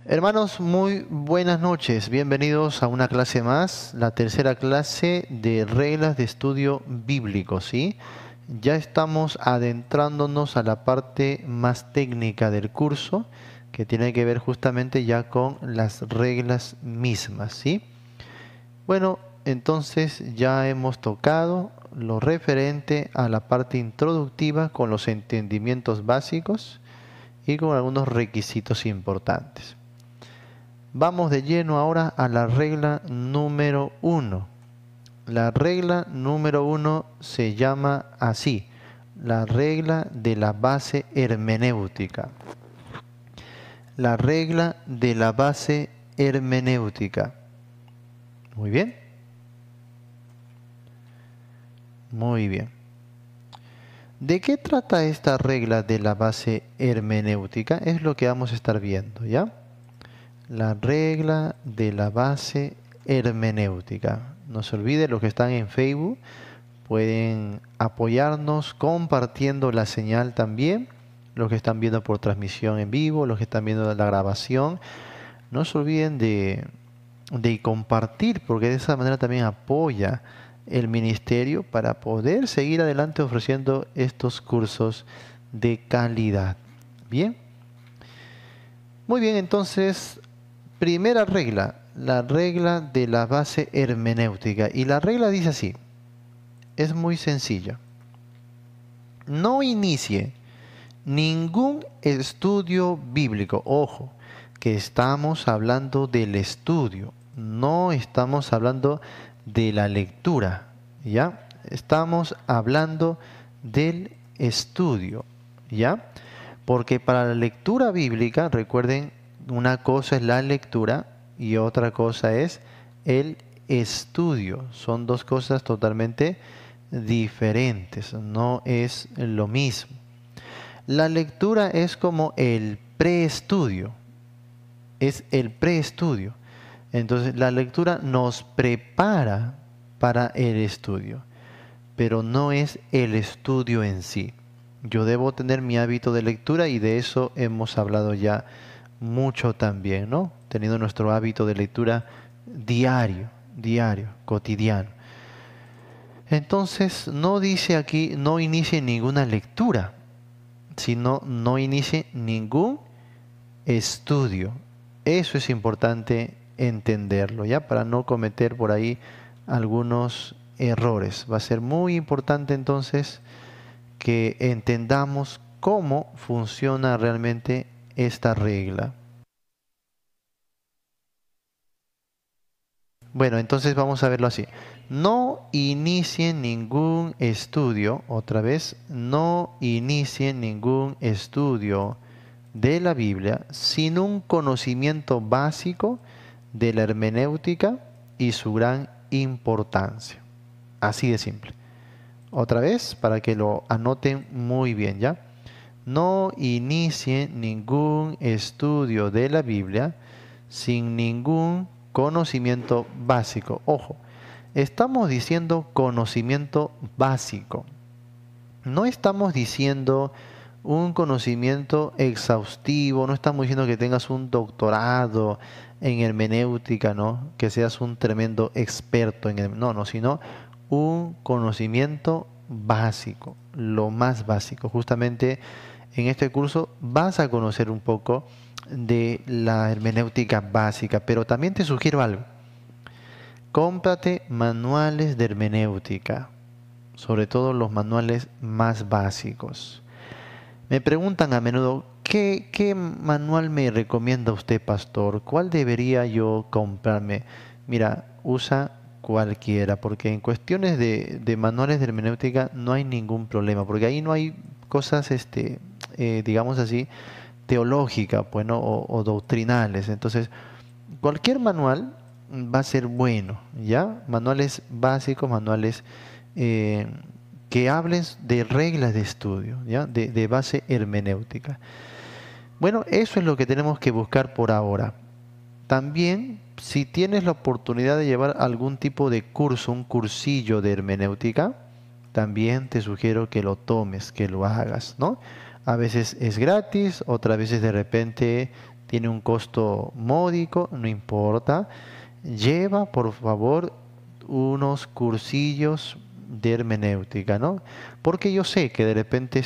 Hermanos, muy buenas noches. Bienvenidos a una clase más, la tercera clase de reglas de estudio bíblico, ¿sí? Ya estamos adentrándonos a la parte más técnica del curso, que tiene que ver justamente ya con las reglas mismas, ¿sí? Bueno, entonces ya hemos tocado lo referente a la parte introductiva con los entendimientos básicos y con algunos requisitos importantes. Vamos de lleno ahora a la regla número 1. La regla número 1 se llama así, la regla de la base hermenéutica. La regla de la base hermenéutica. Muy bien. Muy bien. ¿De qué trata esta regla de la base hermenéutica? Es lo que vamos a estar viendo, ¿ya? La regla de la base hermenéutica. No se olvide, los que están en Facebook pueden apoyarnos compartiendo la señal también. Los que están viendo por transmisión en vivo, los que están viendo la grabación, no se olviden de compartir, porque de esa manera también apoya el ministerio para poder seguir adelante ofreciendo estos cursos de calidad. Bien. Muy bien, entonces, primera regla, la regla de la base hermenéutica. Y la regla dice así, es muy sencilla. No inicie ningún estudio bíblico. Ojo, que estamos hablando del estudio, no estamos hablando de la lectura, ¿ya? Estamos hablando del estudio, ¿ya? Porque para la lectura bíblica, recuerden, una cosa es la lectura y otra cosa es el estudio. Son dos cosas totalmente diferentes, no es lo mismo. La lectura es como el preestudio, es el preestudio. Entonces la lectura nos prepara para el estudio, pero no es el estudio en sí. Yo debo tener mi hábito de lectura y de eso hemos hablado ya mucho también, ¿no? Teniendo nuestro hábito de lectura diario, cotidiano. Entonces no dice aquí, no inicie ninguna lectura, sino no inicie ningún estudio. Eso es importante entenderlo, ¿ya? Para no cometer por ahí algunos errores. Va a ser muy importante entonces que entendamos cómo funciona realmente esta regla. Bueno, entonces vamos a verlo así. No inicien ningún estudio, otra vez, no inicien ningún estudio de la Biblia sin un conocimiento básico de la hermenéutica y su gran importancia. Así de simple. Otra vez, para que lo anoten muy bien, ¿ya? No inicien ningún estudio de la Biblia sin ningún conocimiento básico. Ojo, estamos diciendo conocimiento básico. No estamos diciendo un conocimiento exhaustivo, no estamos diciendo que tengas un doctorado en hermenéutica, ¿no? Que seas un tremendo experto en no, sino un conocimiento básico, lo más básico. Justamente en este curso vas a conocer un poco de la hermenéutica básica, pero también te sugiero algo. Cómprate manuales de hermenéutica, sobre todo los manuales más básicos. Me preguntan a menudo, ¿qué manual me recomienda usted, pastor? ¿Cuál debería yo comprarme? Mira, usa cualquiera, porque en cuestiones de manuales de hermenéutica no hay ningún problema, porque ahí no hay cosas, digamos así, teológicas, pues, ¿no? o doctrinales. Entonces, cualquier manual va a ser bueno, ¿ya? Manuales básicos, manuales que hablen de reglas de estudio, ¿ya? De base hermenéutica. Bueno, eso es lo que tenemos que buscar por ahora. También, si tienes la oportunidad de llevar algún tipo de curso, un cursillo de hermenéutica, también te sugiero que lo tomes, que lo hagas, ¿no? A veces es gratis, otras veces de repente tiene un costo módico, no importa. Lleva, por favor, unos cursillos de hermenéutica, ¿no? Porque yo sé que de repente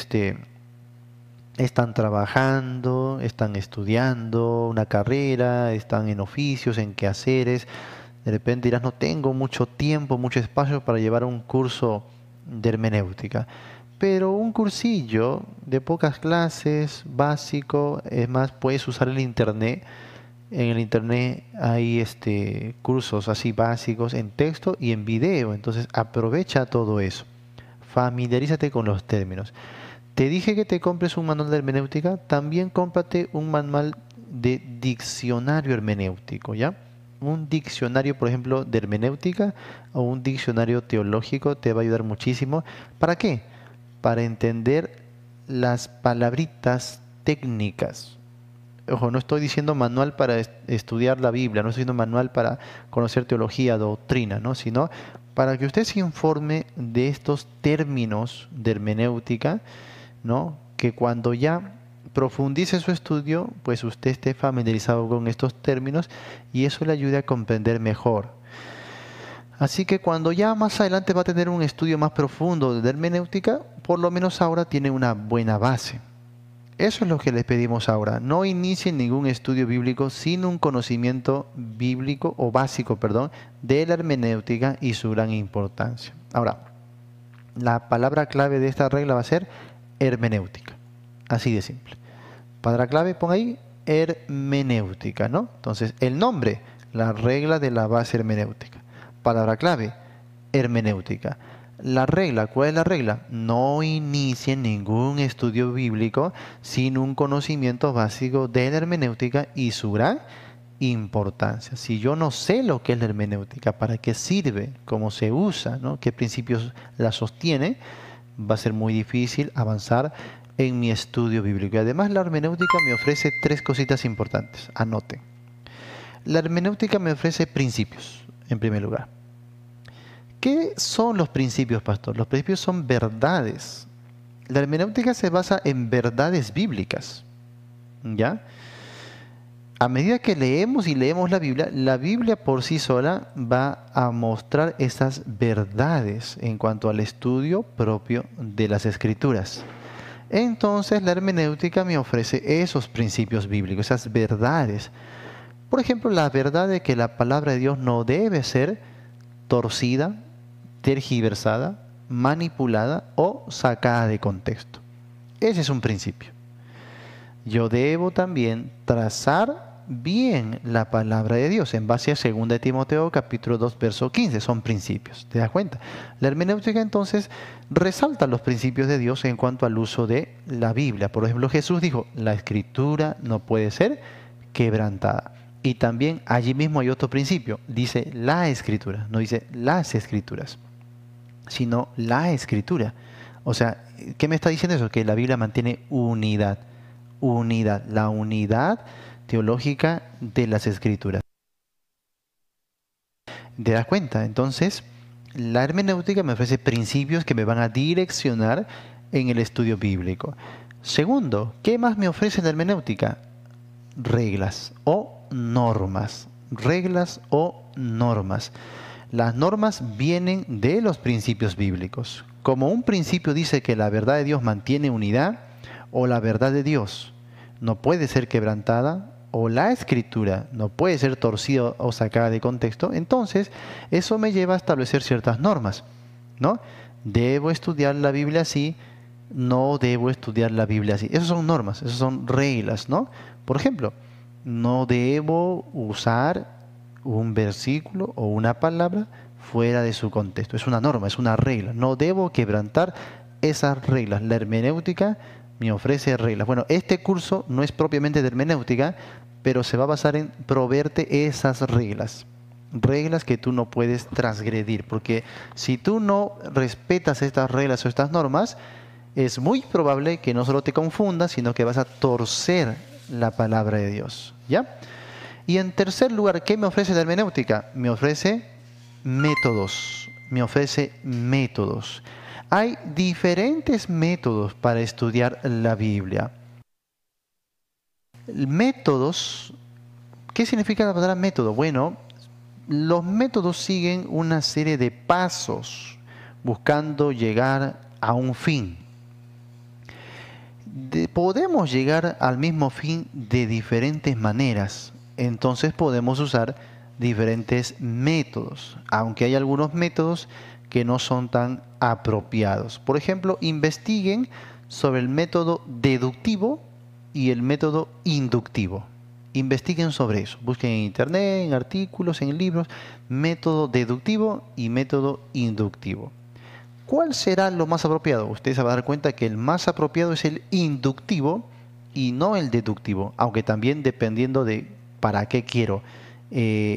están trabajando, están estudiando una carrera, están en oficios, en quehaceres. De repente dirás, no tengo mucho tiempo, mucho espacio para llevar un curso de hermenéutica. Pero un cursillo de pocas clases, básico, es más, puedes usar el internet. En el internet hay cursos así básicos en texto y en video. Entonces aprovecha todo eso. Familiarízate con los términos. Te dije que te compres un manual de hermenéutica, también cómprate un manual de diccionario hermenéutico, ¿ya? Un diccionario, por ejemplo, de hermenéutica o un diccionario teológico te va a ayudar muchísimo. ¿Para qué? Para entender las palabritas técnicas. Ojo, no estoy diciendo manual para estudiar la Biblia, no estoy diciendo manual para conocer teología, doctrina, ¿no? Sino para que usted se informe de estos términos de hermenéutica, ¿no? Que cuando ya profundice su estudio, pues usted esté familiarizado con estos términos y eso le ayude a comprender mejor. Así que cuando ya más adelante va a tener un estudio más profundo de hermenéutica, por lo menos ahora tiene una buena base. Eso es lo que les pedimos ahora. No inicien ningún estudio bíblico sin un conocimiento bíblico o básico, perdón, de la hermenéutica y su gran importancia. Ahora, la palabra clave de esta regla va a ser hermenéutica. Así de simple. Palabra clave, pon ahí hermenéutica, ¿no? Entonces, el nombre, la regla de la base hermenéutica. Palabra clave, hermenéutica. La regla, ¿cuál es la regla? No inicien ningún estudio bíblico sin un conocimiento básico de la hermenéutica y su gran importancia. Si yo no sé lo que es la hermenéutica, para qué sirve, cómo se usa, ¿no? Qué principios la sostiene, va a ser muy difícil avanzar en mi estudio bíblico. Y además la hermenéutica me ofrece tres cositas importantes. Anoten. La hermenéutica me ofrece principios, en primer lugar. ¿Qué son los principios, pastor? Los principios son verdades. La hermenéutica se basa en verdades bíblicas, ¿ya? A medida que leemos y leemos la Biblia por sí sola va a mostrar esas verdades en cuanto al estudio propio de las Escrituras. Entonces la hermenéutica me ofrece esos principios bíblicos, esas verdades. Por ejemplo, la verdad de que la palabra de Dios no debe ser torcida, tergiversada, manipulada o sacada de contexto. Ese es un principio. Yo debo también trazar bien la palabra de Dios en base a 2 Timoteo capítulo 2 verso 15. Son principios, ¿te das cuenta? La hermenéutica entonces resalta los principios de Dios en cuanto al uso de la Biblia. Por ejemplo, Jesús dijo, la escritura no puede ser quebrantada. Y también allí mismo hay otro principio, dice la escritura, no dice las escrituras, sino la escritura. O sea, ¿qué me está diciendo eso? Que la Biblia mantiene unidad, la unidad teológica de las escrituras. ¿Te das cuenta? Entonces, la hermenéutica me ofrece principios que me van a direccionar en el estudio bíblico. Segundo, ¿qué más me ofrece la hermenéutica? Reglas o normas. Reglas o normas. Las normas vienen de los principios bíblicos. Como un principio dice que la verdad de Dios mantiene unidad, o la verdad de Dios no puede ser quebrantada, o la escritura no puede ser torcida o sacada de contexto, entonces eso me lleva a establecer ciertas normas, ¿no? Debo estudiar la Biblia así, no debo estudiar la Biblia así. Esas son normas, esas son reglas, ¿no? Por ejemplo, no debo usar un versículo o una palabra fuera de su contexto. Es una norma, es una regla. No debo quebrantar esas reglas. La hermenéutica me ofrece reglas. Bueno, este curso no es propiamente de hermenéutica, pero se va a basar en proveerte esas reglas. Reglas que tú no puedes transgredir, porque si tú no respetas estas reglas o estas normas, es muy probable que no solo te confundas, sino que vas a torcer la palabra de Dios, ¿ya? Y en tercer lugar, ¿qué me ofrece la hermenéutica? Me ofrece métodos, Hay diferentes métodos para estudiar la Biblia. Métodos, ¿qué significa la palabra método? Bueno, los métodos siguen una serie de pasos buscando llegar a un fin. Podemos llegar al mismo fin de diferentes maneras, entonces podemos usar diferentes métodos, aunque hay algunos métodos que no son tan apropiados. Por ejemplo, investiguen sobre el método deductivo y el método inductivo. Investiguen sobre eso, busquen en internet, en artículos, en libros, método deductivo y método inductivo. ¿Cuál será lo más apropiado? Usted se va a dar cuenta que el más apropiado es el inductivo y no el deductivo, aunque también dependiendo de para qué quiero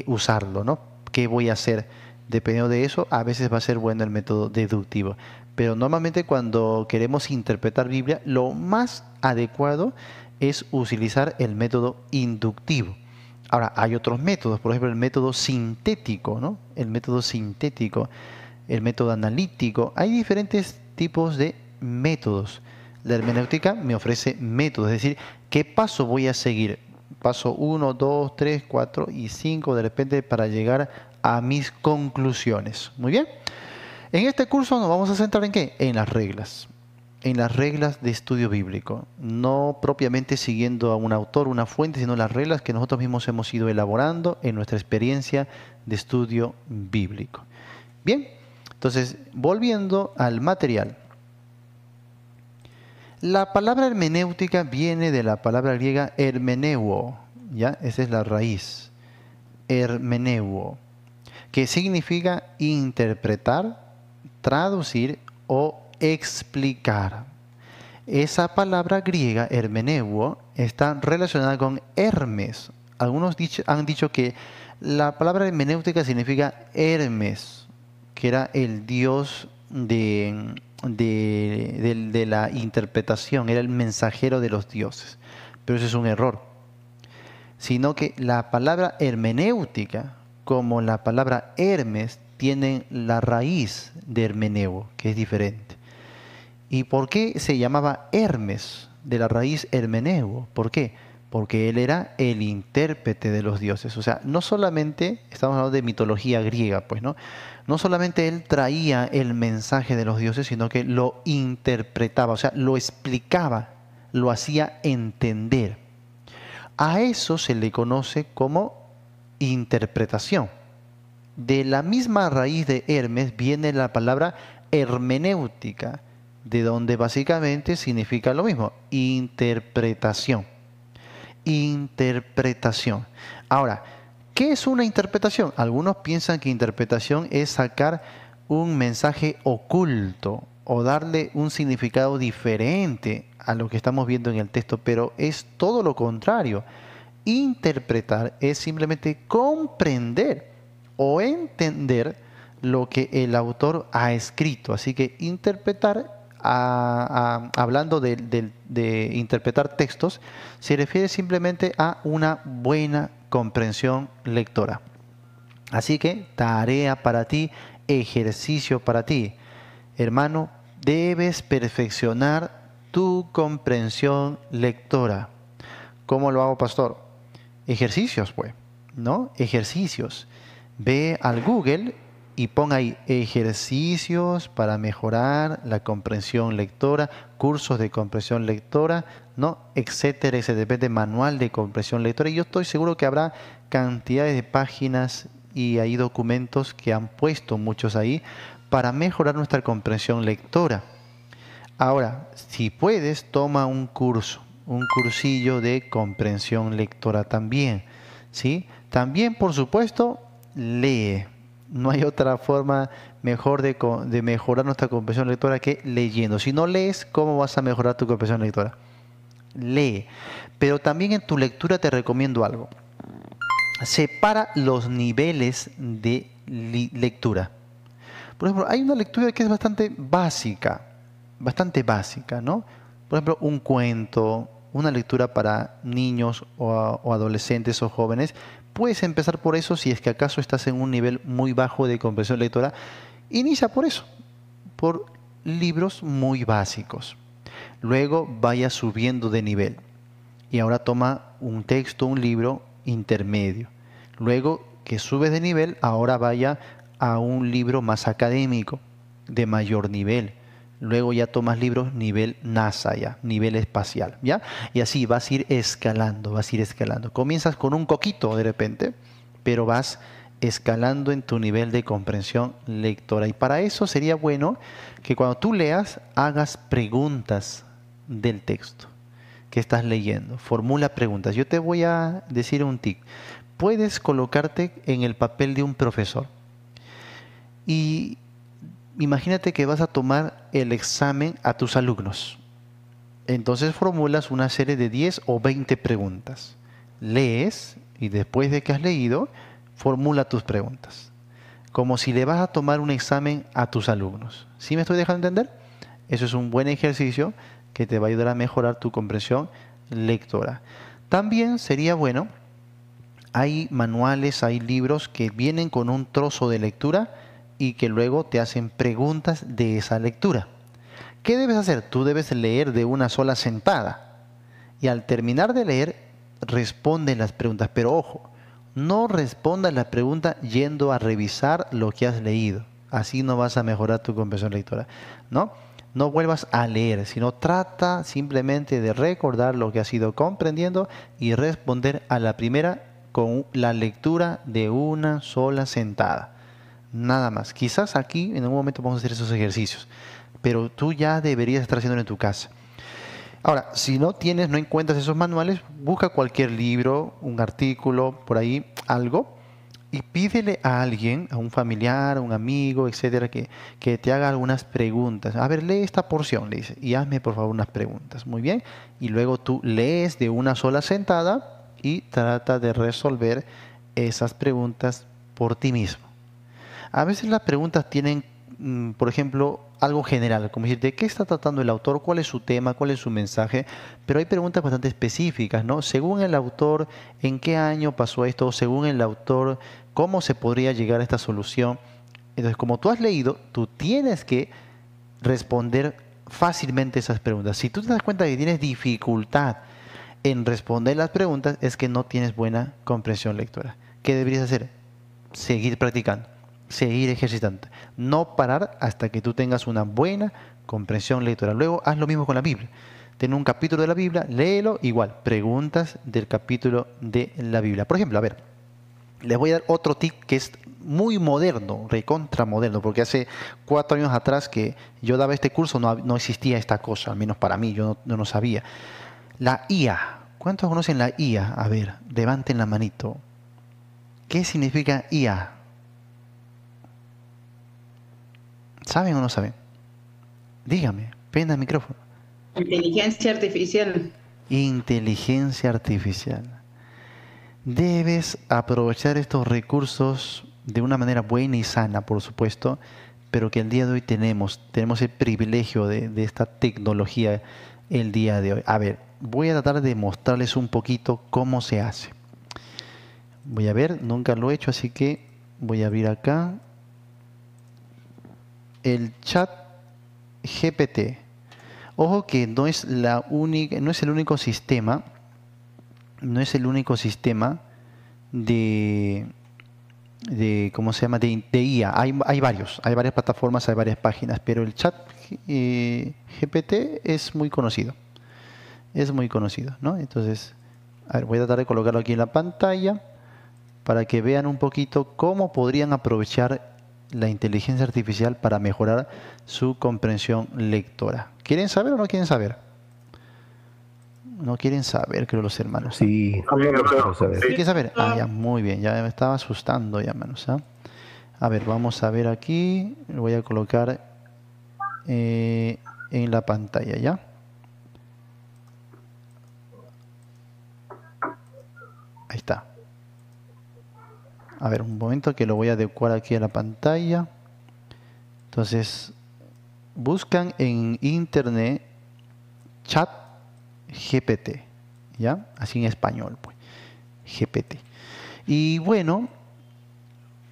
usarlo, ¿no? ¿Qué voy a hacer? Dependiendo de eso, a veces va a ser bueno el método deductivo. Pero normalmente cuando queremos interpretar Biblia, lo más adecuado es utilizar el método inductivo. Ahora, hay otros métodos, por ejemplo, el método sintético, ¿no? El método sintético, el método analítico. Hay diferentes tipos de métodos. La hermenéutica me ofrece métodos, es decir, ¿qué paso voy a seguir? Paso 1, 2, 3, 4 y 5, de repente, para llegar a mis conclusiones. Muy bien. En este curso nos vamos a centrar en ¿qué? En las reglas de estudio bíblico, no propiamente siguiendo a un autor, una fuente, sino las reglas que nosotros mismos hemos ido elaborando en nuestra experiencia de estudio bíblico. Bien, entonces, volviendo al material. La palabra hermenéutica viene de la palabra griega hermeneuo, ¿ya? Esa es la raíz, hermeneuo, que significa interpretar, traducir o explicar. Esa palabra griega, hermeneuo, está relacionada con Hermes. Algunos han dicho que la palabra hermenéutica significa Hermes, que era el dios de la interpretación, era el mensajero de los dioses. Pero eso es un error. Sino que la palabra hermenéutica, como la palabra Hermes, tienen la raíz de hermeneuo, que es diferente. ¿Y por qué se llamaba Hermes, de la raíz hermeneuo? ¿Por qué? Porque él era el intérprete de los dioses. O sea, no solamente, estamos hablando de mitología griega, pues, ¿no? No solamente él traía el mensaje de los dioses, sino que lo interpretaba, o sea, lo explicaba, lo hacía entender. A eso se le conoce como interpretación. De la misma raíz de Hermes viene la palabra hermenéutica, de donde básicamente significa lo mismo, interpretación. Interpretación. Ahora, ¿qué es una interpretación? Algunos piensan que interpretación es sacar un mensaje oculto o darle un significado diferente a lo que estamos viendo en el texto, pero es todo lo contrario. Interpretar es simplemente comprender o entender lo que el autor ha escrito. Así que interpretar, hablando de interpretar textos, se refiere simplemente a una buena comprensión lectora. Así que tarea para ti, ejercicio para ti. Hermano, debes perfeccionar tu comprensión lectora. ¿Cómo lo hago, pastor? Ejercicios, pues, ¿no? Ejercicios. Ve al Google y pon ahí ejercicios para mejorar la comprensión lectora, cursos de comprensión lectora, ¿no? Etcétera, etcétera. Depende, manual de comprensión lectora. Y yo estoy seguro que habrá cantidades de páginas y hay documentos que han puesto muchos ahí para mejorar nuestra comprensión lectora. Ahora, si puedes, toma un curso, un cursillo de comprensión lectora también, ¿sí? También, por supuesto, lee. No hay otra forma mejor de mejorar nuestra comprensión lectora que leyendo. Si no lees, ¿cómo vas a mejorar tu comprensión lectora? Lee. Pero también en tu lectura te recomiendo algo. Separa los niveles de lectura. Por ejemplo, hay una lectura que es bastante básica, ¿no? Por ejemplo, un cuento, una lectura para niños o adolescentes o jóvenes. Puedes empezar por eso si es que acaso estás en un nivel muy bajo de comprensión lectora. Inicia por eso, por libros muy básicos. Luego vaya subiendo de nivel. y ahora toma un texto, un libro intermedio. Luego que subes de nivel, ahora vaya a un libro más académico, de mayor nivel. Luego ya tomas libros nivel NASA, ya, nivel espacial, ¿ya? Y así vas a ir escalando, vas a ir escalando. Comienzas con un coquito de repente, pero vas escalando en tu nivel de comprensión lectora. Y para eso sería bueno que cuando tú leas, hagas preguntas del texto que estás leyendo. Formula preguntas. Yo te voy a decir un tic. Puedes colocarte en el papel de un profesor. Y imagínate que vas a tomar el examen a tus alumnos. Entonces formulas una serie de 10 o 20 preguntas. Lees y después de que has leído, formula tus preguntas. Como si le vas a tomar un examen a tus alumnos. ¿Sí me estoy dejando entender? Eso es un buen ejercicio que te va a ayudar a mejorar tu comprensión lectora. También sería bueno, hay manuales, hay libros que vienen con un trozo de lectura y que luego te hacen preguntas de esa lectura. ¿Qué debes hacer? Tú debes leer de una sola sentada y al terminar de leer responde las preguntas, pero ojo, no respondas la pregunta yendo a revisar lo que has leído. Así no vas a mejorar tu comprensión lectora, ¿no? No vuelvas a leer, sino trata simplemente de recordar lo que has ido comprendiendo y responder a la primera con la lectura de una sola sentada. Nada más. Quizás aquí en algún momento vamos a hacer esos ejercicios, pero tú ya deberías estar haciéndolo en tu casa. Ahora, si no encuentras esos manuales, busca cualquier libro, un artículo, por ahí, algo, y pídele a alguien, a un familiar, a un amigo, etcétera, que te haga algunas preguntas. A ver, lee esta porción, le dice, y hazme por favor unas preguntas. Muy bien. Y luego tú lees de una sola sentada y trata de resolver esas preguntas por ti mismo. A veces las preguntas tienen, por ejemplo, algo general, como decir, ¿de qué está tratando el autor? ¿Cuál es su tema? ¿Cuál es su mensaje? Pero hay preguntas bastante específicas, ¿no? Según el autor, ¿en qué año pasó esto? Según el autor, ¿cómo se podría llegar a esta solución? Entonces, como tú has leído, tú tienes que responder fácilmente esas preguntas. Si tú te das cuenta que tienes dificultad en responder las preguntas, es que no tienes buena comprensión lectora. ¿Qué deberías hacer? Seguir practicando. Seguir ejercitando, no parar hasta que tú tengas una buena comprensión lectora. Luego haz lo mismo con la Biblia. Ten un capítulo de la Biblia, léelo, igual, preguntas del capítulo de la Biblia. Por ejemplo, a ver, les voy a dar otro tip que es muy moderno, recontra moderno, porque hace 4 años atrás que yo daba este curso no existía esta cosa, al menos para mí, yo no sabía. La IA. ¿Cuántos conocen la IA? A ver, levanten la manito. ¿Qué significa IA? ¿Saben o no saben? Dígame, prenda el micrófono. Inteligencia artificial. Inteligencia artificial. Debes aprovechar estos recursos de una manera buena y sana, por supuesto, pero que el día de hoy tenemos el privilegio de esta tecnología el día de hoy. A ver, voy a tratar de mostrarles un poquito cómo se hace. Voy a ver, nunca lo he hecho, así que voy a abrir acá el chat GPT. Ojo que no es la única, no es el único sistema, de ¿cómo se llama? De IA. Hay varias plataformas, hay varias páginas, pero el chat GPT es muy conocido. Es muy conocido, ¿no? Entonces, a ver, voy a tratar de colocarlo aquí en la pantalla para que vean un poquito cómo podrían aprovechar la inteligencia artificial para mejorar su comprensión lectora. ¿Quieren saber o no quieren saber? No quieren saber, creo, los hermanos. Sí, quiero saber. ¿Sí quieren saber? Ah, ya, muy bien, ya me estaba asustando ya, hermanos. ¿Ah? A ver, vamos a ver aquí. Lo voy a colocar en la pantalla, ¿ya? Ahí está. A ver, un momento que lo voy a adecuar aquí a la pantalla. Entonces, buscan en internet chat GPT, ¿ya? Así en español, pues, GPT. Y bueno,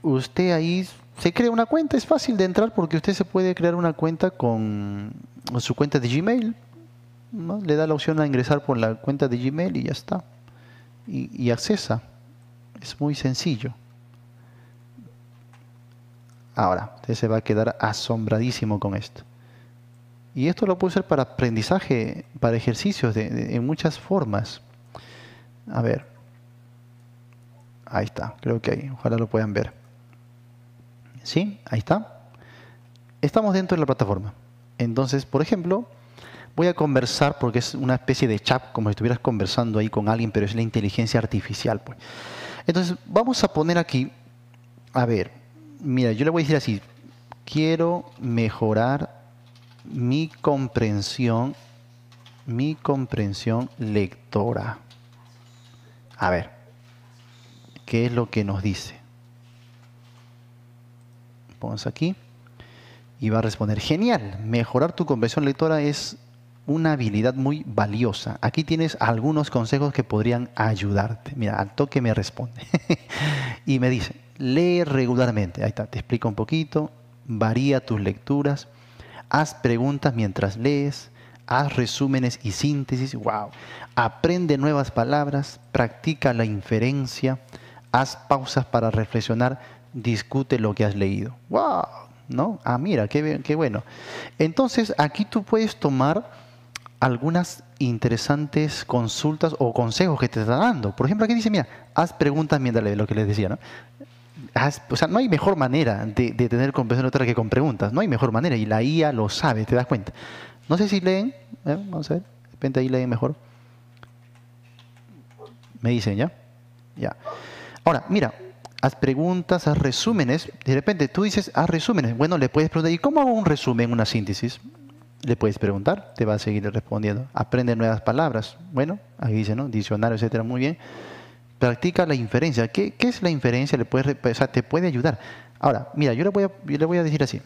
usted ahí se crea una cuenta, es fácil de entrar porque usted se puede crear una cuenta con su cuenta de Gmail. ¿no? Le da la opción a ingresar por la cuenta de Gmail y ya está. Y accesa. Es muy sencillo. Ahora, usted se va a quedar asombradísimo con esto. Y esto lo puede usar para aprendizaje, para ejercicios en muchas formas. A ver. Ahí está, creo que ahí. Ojalá lo puedan ver. ¿Sí? Ahí está. Estamos dentro de la plataforma. Entonces, por ejemplo, voy a conversar porque es una especie de chat, como si estuvieras conversando ahí con alguien, pero es la inteligencia artificial, pues. Entonces, vamos a poner aquí, a ver, mira, yo le voy a decir así, quiero mejorar mi comprensión lectora. A ver, ¿qué es lo que nos dice? Ponemos aquí y va a responder, genial, mejorar tu comprensión lectora es una habilidad muy valiosa. Aquí tienes algunos consejos que podrían ayudarte. Mira, al toque me responde. Y me dice, lee regularmente. Ahí está, te explica un poquito. Varía tus lecturas. Haz preguntas mientras lees. Haz resúmenes y síntesis. Wow. Aprende nuevas palabras. Practica la inferencia. Haz pausas para reflexionar. Discute lo que has leído. Wow. ¿No? Ah, mira, qué bueno. Entonces, aquí tú puedes tomar algunas interesantes consultas o consejos que te está dando. Por ejemplo, aquí dice, mira, haz preguntas mientras lees, lo que les decía, ¿no? O sea, no hay mejor manera de tener comprensión lectora que con preguntas. No hay mejor manera. Y la IA lo sabe, te das cuenta. No sé si leen. Vamos a ver. De repente ahí leen mejor. Me dicen, ¿ya? Ya. Ahora, mira. Haz preguntas, haz resúmenes. De repente tú dices, haz resúmenes. Bueno, le puedes preguntar, ¿y cómo hago un resumen, una síntesis? Le puedes preguntar, te va a seguir respondiendo. Aprende nuevas palabras. Bueno, ahí dice, ¿no? Diccionario, etcétera, muy bien. Practica la inferencia. ¿Qué es la inferencia? O sea, te puede ayudar. Ahora, mira, yo le voy a decir así.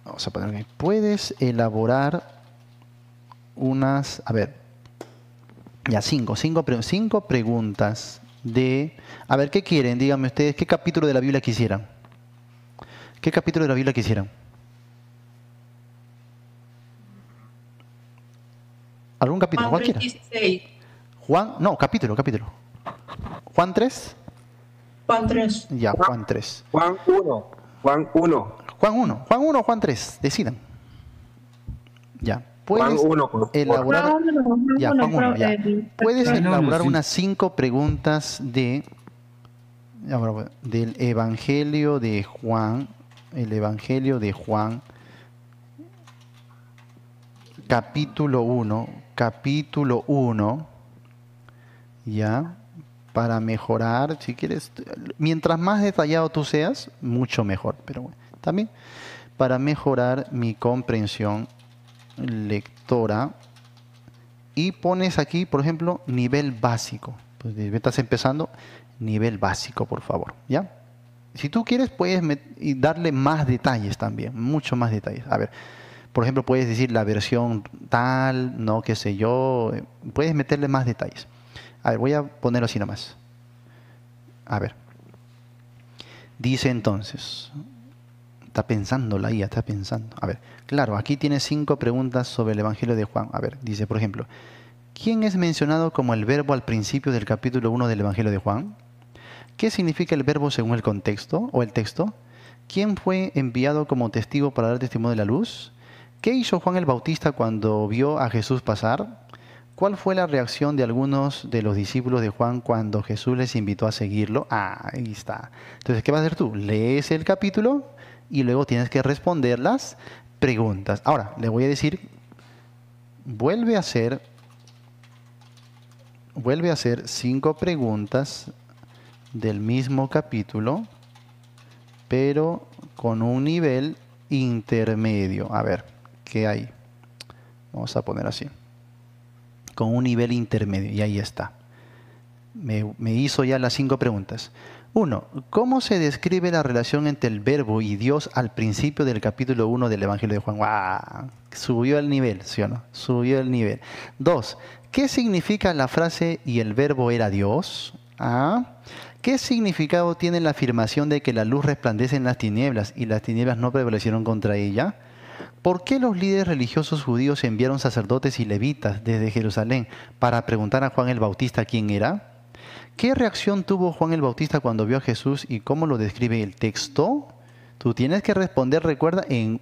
Vamos a poner aquí, puedes elaborar unas, a ver, ya cinco preguntas de, a ver, ¿qué quieren? Díganme ustedes, ¿qué capítulo de la Biblia quisieran? ¿Qué capítulo de la Biblia quisieran? ¿Algún capítulo? Juan Cualquiera. 3:16. Juan, no, capítulo. ¿Juan 3? Juan 3. Ya, Juan 3. Juan 1. Juan 1 o Juan 3, decidan. Ya, puedes Juan 1, por favor. elaborar, ya, Juan 1, ya. Puedes Juan elaborar sí. unas 5 preguntas del Evangelio de Juan, capítulo 1, ya, para mejorar, si quieres, mientras más detallado tú seas, mucho mejor, pero bueno, también para mejorar mi comprensión lectora, y pones aquí, por ejemplo, nivel básico. Pues estás empezando, nivel básico, por favor, ¿ya? Si tú quieres, puedes darle más detalles también, mucho más detalles. A ver, por ejemplo, puedes decir la versión tal, no, qué sé yo, puedes meterle más detalles. A ver, voy a ponerlo así nomás. A ver. Dice entonces, está pensando la IA, está pensando. A ver, claro, aquí tiene 5 preguntas sobre el Evangelio de Juan. A ver, dice, por ejemplo, ¿quién es mencionado como el verbo al principio del capítulo 1 del Evangelio de Juan? ¿Qué significa el verbo según el contexto o el texto? ¿Quién fue enviado como testigo para dar testimonio de la luz? ¿Qué hizo Juan el Bautista cuando vio a Jesús pasar? ¿Cuál fue la reacción de algunos de los discípulos de Juan cuando Jesús les invitó a seguirlo? Ah, ahí está. Entonces, ¿qué vas a hacer tú? Lees el capítulo y luego tienes que responder las preguntas. Ahora, le voy a decir, vuelve a hacer 5 preguntas del mismo capítulo, pero con un nivel intermedio. A ver, ¿qué hay? Vamos a poner así. Con un nivel intermedio, y ahí está. Me hizo ya las 5 preguntas. 1. ¿Cómo se describe la relación entre el verbo y Dios al principio del capítulo 1 del Evangelio de Juan? ¡Wow! Subió el nivel, ¿sí o no? Subió el nivel. 2. ¿Qué significa la frase y el verbo era Dios? ¿Qué significado tiene la afirmación de que la luz resplandece en las tinieblas y las tinieblas no prevalecieron contra ella? ¿Por qué los líderes religiosos judíos enviaron sacerdotes y levitas desde Jerusalén para preguntar a Juan el Bautista quién era? ¿Qué reacción tuvo Juan el Bautista cuando vio a Jesús y cómo lo describe el texto? Tú tienes que responder, recuerda, en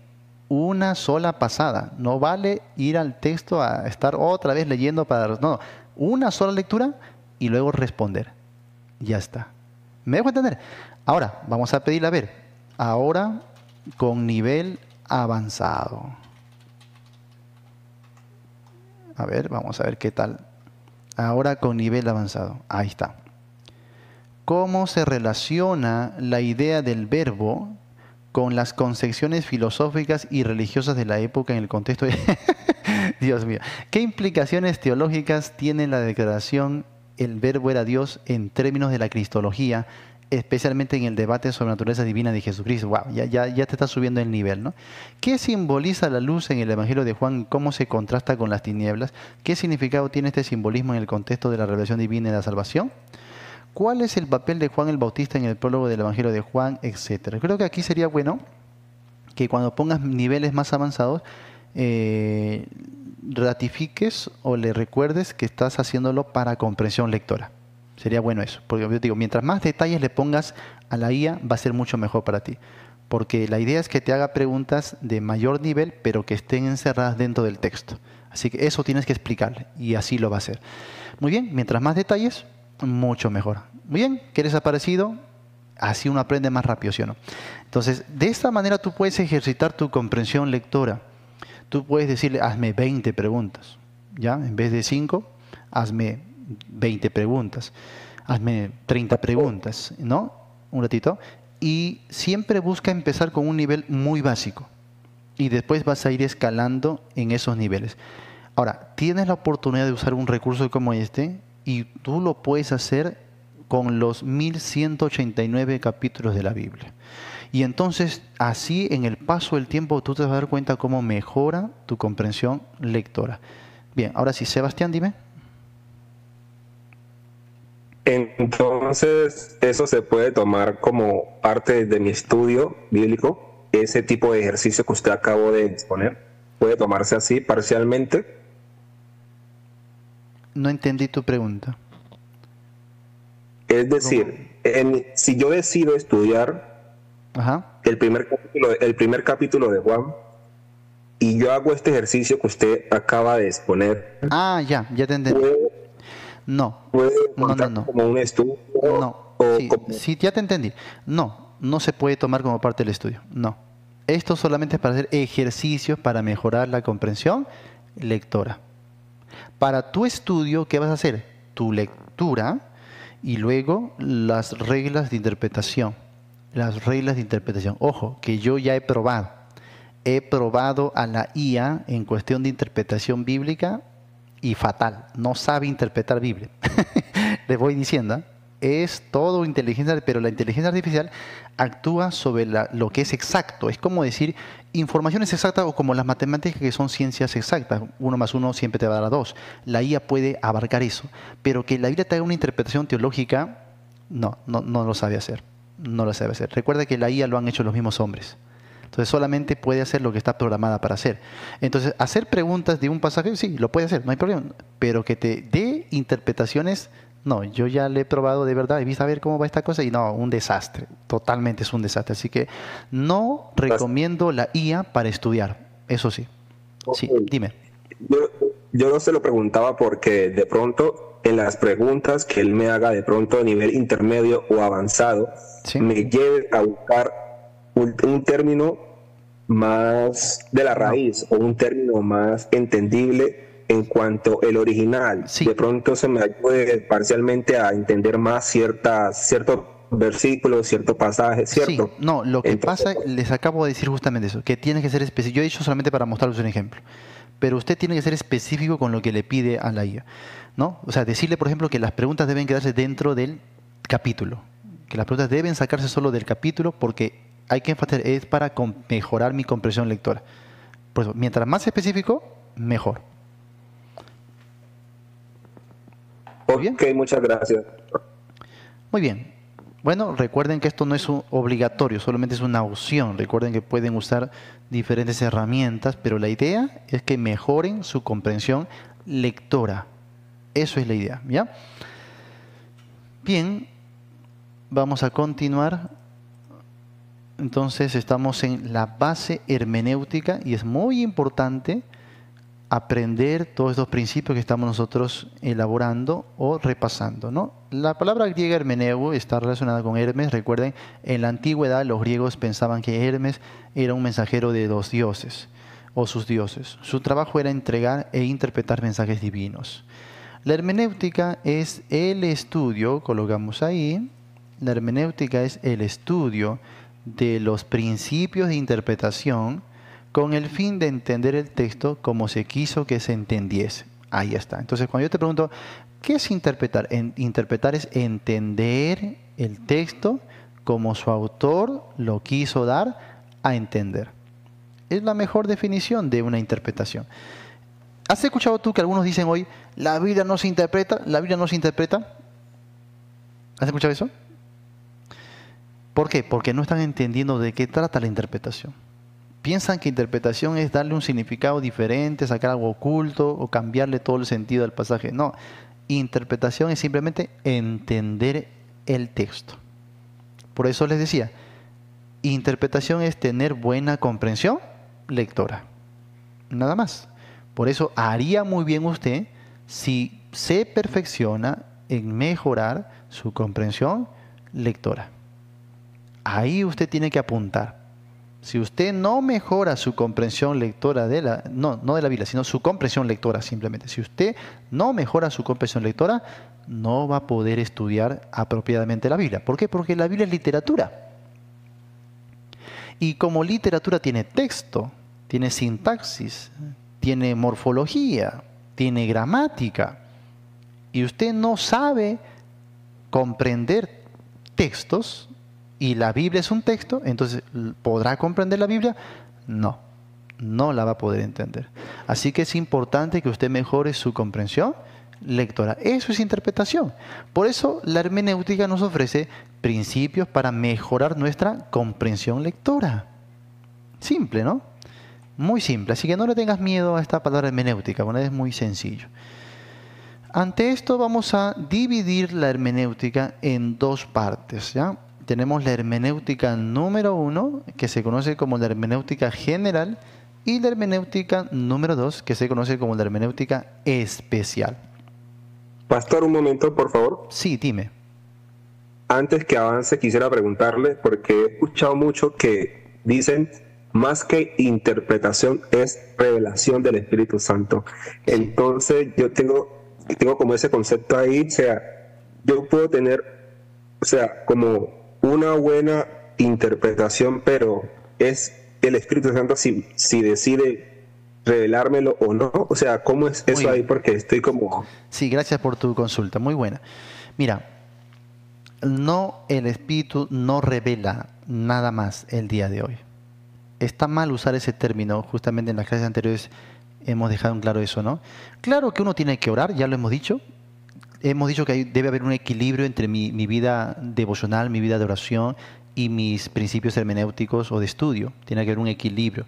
una sola pasada. No vale ir al texto a estar otra vez leyendo para... No, una sola lectura y luego responder. Ya está. ¿Me dejo entender? Ahora, vamos a pedirle, a ver, ahora con nivel avanzado. A ver, vamos a ver qué tal. Ahora con nivel avanzado. Ahí está. ¿Cómo se relaciona la idea del verbo con las concepciones filosóficas y religiosas de la época en el contexto de... Dios mío. ¿Qué implicaciones teológicas tiene la declaración el verbo era Dios en términos de la cristología, especialmente en el debate sobre la naturaleza divina de Jesucristo? Wow, ya te está subiendo el nivel, ¿no? ¿Qué simboliza la luz en el Evangelio de Juan? ¿Cómo se contrasta con las tinieblas? ¿Qué significado tiene este simbolismo en el contexto de la revelación divina y la salvación? ¿Cuál es el papel de Juan el Bautista en el prólogo del Evangelio de Juan, etcétera? Creo que aquí sería bueno que cuando pongas niveles más avanzados, ratifiques o le recuerdes que estás haciéndolo para comprensión lectora. Sería bueno eso, porque yo digo, mientras más detalles le pongas a la IA, va a ser mucho mejor para ti. Porque la idea es que te haga preguntas de mayor nivel, pero que estén encerradas dentro del texto. Así que eso tienes que explicarle, y así lo va a hacer. Muy bien, mientras más detalles, mucho mejor. Muy bien, ¿qué les ha parecido? Así uno aprende más rápido, ¿sí o no? Entonces, de esta manera tú puedes ejercitar tu comprensión lectora. Tú puedes decirle, hazme 20 preguntas, ¿ya? En vez de 5, hazme 20 preguntas, hazme 30 preguntas, ¿no? Un ratito. Y siempre busca empezar con un nivel muy básico. Y después vas a ir escalando en esos niveles. Ahora, tienes la oportunidad de usar un recurso como este, y tú lo puedes hacer con los 1189 capítulos de la Biblia. Y entonces, así en el paso del tiempo, tú te vas a dar cuenta cómo mejora tu comprensión lectora. Bien, ahora sí, Sebastián, dime. Entonces, eso se puede tomar como parte de mi estudio bíblico, ese tipo de ejercicio que usted acabó de exponer. ¿Puede tomarse así parcialmente? No entendí tu pregunta. Es decir, si yo decido estudiar Ajá. el primer capítulo de Juan y yo hago este ejercicio que usted acaba de exponer, Ah, ya te entendí. No, contar no. como un estudio? No, sí, sí, ya te entendí. No se puede tomar como parte del estudio. No. Esto solamente es para hacer ejercicios para mejorar la comprensión lectora. Para tu estudio, ¿qué vas a hacer? Tu lectura y luego las reglas de interpretación. Las reglas de interpretación. Ojo, que yo ya he probado. He probado a la IA en cuestión de interpretación bíblica y fatal. No sabe interpretar Biblia. Les voy diciendo, es todo inteligencia, pero la inteligencia artificial actúa sobre lo que es exacto. Es como decir, información es exacta, o como las matemáticas, que son ciencias exactas. 1 más 1 siempre te va a dar 2. La IA puede abarcar eso. Pero que la Biblia te haga una interpretación teológica, no lo sabe hacer. No lo sabe hacer. Recuerda que la IA lo han hecho los mismos hombres. Entonces solamente puede hacer lo que está programada para hacer. Entonces, hacer preguntas de un pasaje, sí, lo puede hacer, no hay problema. Pero que te dé interpretaciones, no. Yo ya le he probado de verdad, he visto a ver cómo va esta cosa y no, un desastre. Totalmente es un desastre. Así que no recomiendo la IA para estudiar, eso sí. Sí, dime. Yo no se lo preguntaba porque de pronto en las preguntas que él me haga de pronto a nivel intermedio o avanzado, ¿Sí? me lleve a buscar un término más de la raíz o un término más entendible en cuanto el original. Sí. De pronto se me ayude parcialmente a entender más ciertos versículos, ciertos pasajes, ¿cierto? Sí, no, lo que pasa, les acabo de decir justamente eso, que tiene que ser específico. Yo he dicho solamente para mostrarles un ejemplo, pero usted tiene que ser específico con lo que le pide a la IA, ¿no? O sea, decirle, por ejemplo, que las preguntas deben quedarse dentro del capítulo, que las preguntas deben sacarse solo del capítulo, porque hay que enfatizar, es para mejorar mi comprensión lectora. Por eso, mientras más específico, mejor. Ok, muchas gracias. Muy bien. Bueno, recuerden que esto no es obligatorio, solamente es una opción. Recuerden que pueden usar diferentes herramientas, pero la idea es que mejoren su comprensión lectora. Eso es la idea, ¿ya? Bien, vamos a continuar. Entonces estamos en la base hermenéutica y es muy importante aprender todos estos principios que estamos nosotros elaborando o repasando, ¿no? La palabra griega hermeneu está relacionada con Hermes. Recuerden, en la antigüedad los griegos pensaban que Hermes era un mensajero de los dioses o sus dioses. Su trabajo era entregar e interpretar mensajes divinos. La hermenéutica es el estudio, colocamos ahí, la hermenéutica es el estudio de los principios de interpretación con el fin de entender el texto como se quiso que se entendiese. Ahí está. Entonces, cuando yo te pregunto, ¿qué es interpretar? Interpretar es entender el texto como su autor lo quiso dar a entender. Es la mejor definición de una interpretación. ¿Has escuchado tú que algunos dicen hoy, la Biblia no se interpreta, la Biblia no se interpreta? ¿Has escuchado eso? ¿Por qué? Porque no están entendiendo de qué trata la interpretación. Piensan que interpretación es darle un significado diferente, sacar algo oculto o cambiarle todo el sentido del pasaje. No, interpretación es simplemente entender el texto. Por eso les decía, interpretación es tener buena comprensión lectora. Nada más. Por eso haría muy bien usted si se perfecciona en mejorar su comprensión lectora. Ahí usted tiene que apuntar. Si usted no mejora su comprensión lectora no de la Biblia, sino su comprensión lectora simplemente. Si usted no mejora su comprensión lectora, no va a poder estudiar apropiadamente la Biblia. ¿Por qué? Porque la Biblia es literatura. Y como literatura tiene texto, tiene sintaxis, tiene morfología, tiene gramática, y usted no sabe comprender textos, y la Biblia es un texto, entonces ¿podrá comprender la Biblia? No, no la va a poder entender. Así que es importante que usted mejore su comprensión lectora. Eso es interpretación. Por eso la hermenéutica nos ofrece principios para mejorar nuestra comprensión lectora. Simple, ¿no? Muy simple. Así que no le tengas miedo a esta palabra hermenéutica, bueno, es muy sencillo. Ante esto vamos a dividir la hermenéutica en dos partes, ¿ya? Tenemos la hermenéutica número 1, que se conoce como la hermenéutica general, y la hermenéutica número 2, que se conoce como la hermenéutica especial. Pastor, un momento, por favor. Sí, dime. Antes que avance, quisiera preguntarle, porque he escuchado mucho que dicen, más que interpretación es revelación del Espíritu Santo. Sí. Entonces, yo tengo como ese concepto ahí, o sea, yo puedo tener, o sea, como una buena interpretación, pero es el Espíritu Santo si decide revelármelo o no. O sea, ¿cómo es eso ahí? Porque estoy como... Sí, gracias por tu consulta, muy buena. Mira, el Espíritu no revela nada más el día de hoy. Está mal usar ese término, justamente en las clases anteriores hemos dejado en claro eso, ¿no? Claro que uno tiene que orar, ya lo hemos dicho. Hemos dicho que debe haber un equilibrio entre mi vida devocional, mi vida de oración y mis principios hermenéuticos o de estudio. Tiene que haber un equilibrio.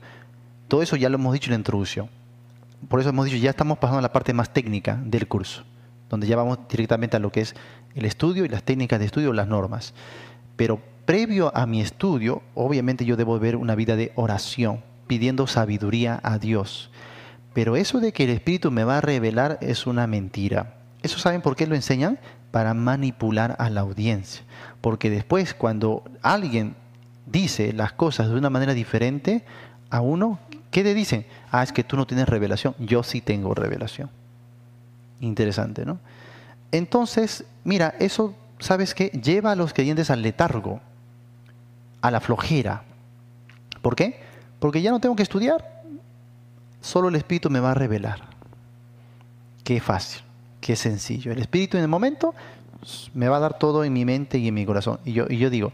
Todo eso ya lo hemos dicho en la introducción. Por eso hemos dicho, ya estamos pasando a la parte más técnica del curso, donde ya vamos directamente a lo que es el estudio y las técnicas de estudio, las normas. Pero previo a mi estudio, obviamente yo debo ver una vida de oración, pidiendo sabiduría a Dios. Pero eso de que el Espíritu me va a revelar es una mentira. ¿Eso saben por qué lo enseñan? Para manipular a la audiencia. Porque después, cuando alguien dice las cosas de una manera diferente a uno, ¿qué le dicen? Ah, es que tú no tienes revelación. Yo sí tengo revelación. Interesante, ¿no? Entonces, mira, eso, ¿sabes qué? Lleva a los creyentes al letargo, a la flojera. ¿Por qué? Porque ya no tengo que estudiar. Solo el Espíritu me va a revelar. Qué fácil. Qué sencillo. El Espíritu en el momento me va a dar todo en mi mente y en mi corazón. Y yo digo,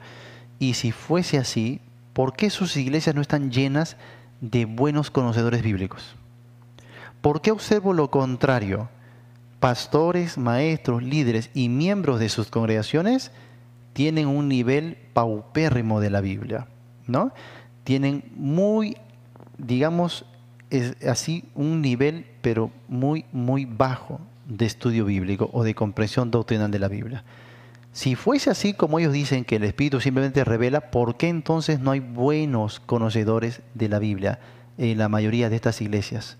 y si fuese así, ¿por qué sus iglesias no están llenas de buenos conocedores bíblicos? ¿Por qué observo lo contrario? Pastores, maestros, líderes y miembros de sus congregaciones tienen un nivel paupérrimo de la Biblia, ¿no? Tienen muy, digamos, es así un nivel, pero muy, muy bajo de estudio bíblico o de comprensión doctrinal de la Biblia. Si fuese así como ellos dicen que el Espíritu simplemente revela, ¿por qué entonces no hay buenos conocedores de la Biblia en la mayoría de estas iglesias?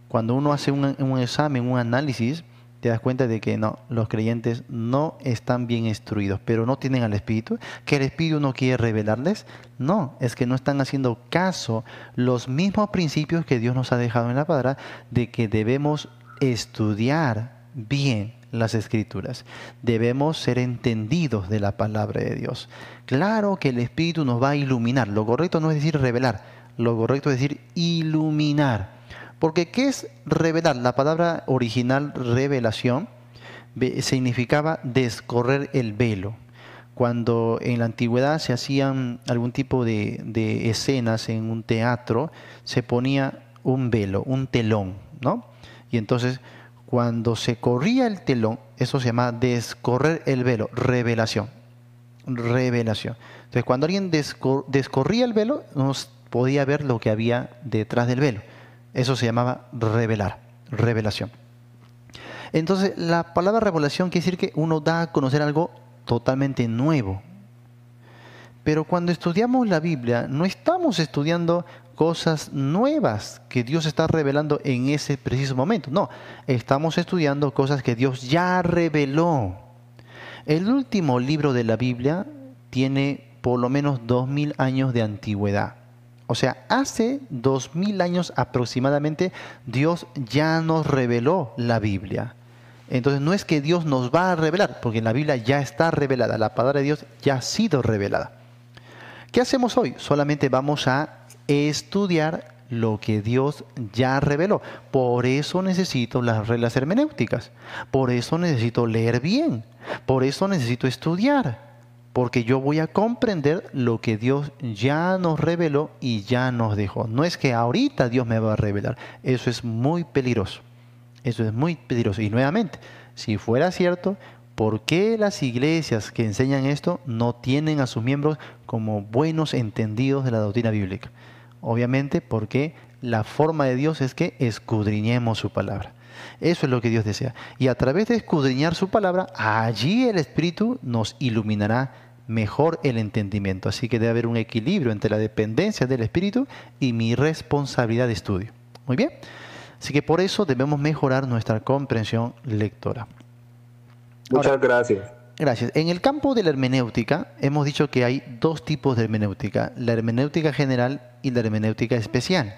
Cuando uno hace un examen, un análisis, te das cuenta de que no, los creyentes no están bien instruidos, pero no tienen al Espíritu, que el Espíritu no quiere revelarles. No, es que no están haciendo caso los mismos principios que Dios nos ha dejado en la palabra, de que debemos estudiar bien las Escrituras. Debemos ser entendidos de la palabra de Dios. Claro que el Espíritu nos va a iluminar. Lo correcto no es decir revelar, lo correcto es decir iluminar. Porque ¿qué es revelar? La palabra original revelación significaba descorrer el velo. Cuando en la antigüedad se hacían algún tipo de escenas en un teatro, se ponía un velo, un telón, ¿no? Y entonces cuando se corría el telón, eso se llama descorrer el velo, revelación. Revelación. Entonces cuando alguien descorría el velo, nos podía ver lo que había detrás del velo. Eso se llamaba revelar, revelación. Entonces, la palabra revelación quiere decir que uno da a conocer algo totalmente nuevo. Pero cuando estudiamos la Biblia, no estamos estudiando cosas nuevas que Dios está revelando en ese preciso momento. No, estamos estudiando cosas que Dios ya reveló. El último libro de la Biblia tiene por lo menos 2000 años de antigüedad. O sea, hace 2000 años aproximadamente Dios ya nos reveló la Biblia. Entonces no es que Dios nos va a revelar, porque la Biblia ya está revelada, la palabra de Dios ya ha sido revelada. ¿Qué hacemos hoy? Solamente vamos a estudiar lo que Dios ya reveló. Por eso necesito las reglas hermenéuticas. Por eso necesito leer bien. Por eso necesito estudiar. Porque yo voy a comprender lo que Dios ya nos reveló y ya nos dejó. No es que ahorita Dios me va a revelar. Eso es muy peligroso. Eso es muy peligroso. Y nuevamente, si fuera cierto, ¿por qué las iglesias que enseñan esto no tienen a sus miembros como buenos entendidos de la doctrina bíblica? Obviamente porque la forma de Dios es que escudriñemos su palabra. Eso es lo que Dios desea. Y a través de escudriñar su palabra, allí el Espíritu nos iluminará mejor el entendimiento. Así que debe haber un equilibrio entre la dependencia del Espíritu y mi responsabilidad de estudio. Muy bien. Así que por eso debemos mejorar nuestra comprensión lectora. Muchas gracias. Gracias. En el campo de la hermenéutica hemos dicho que hay dos tipos de hermenéutica, la hermenéutica general y la hermenéutica especial.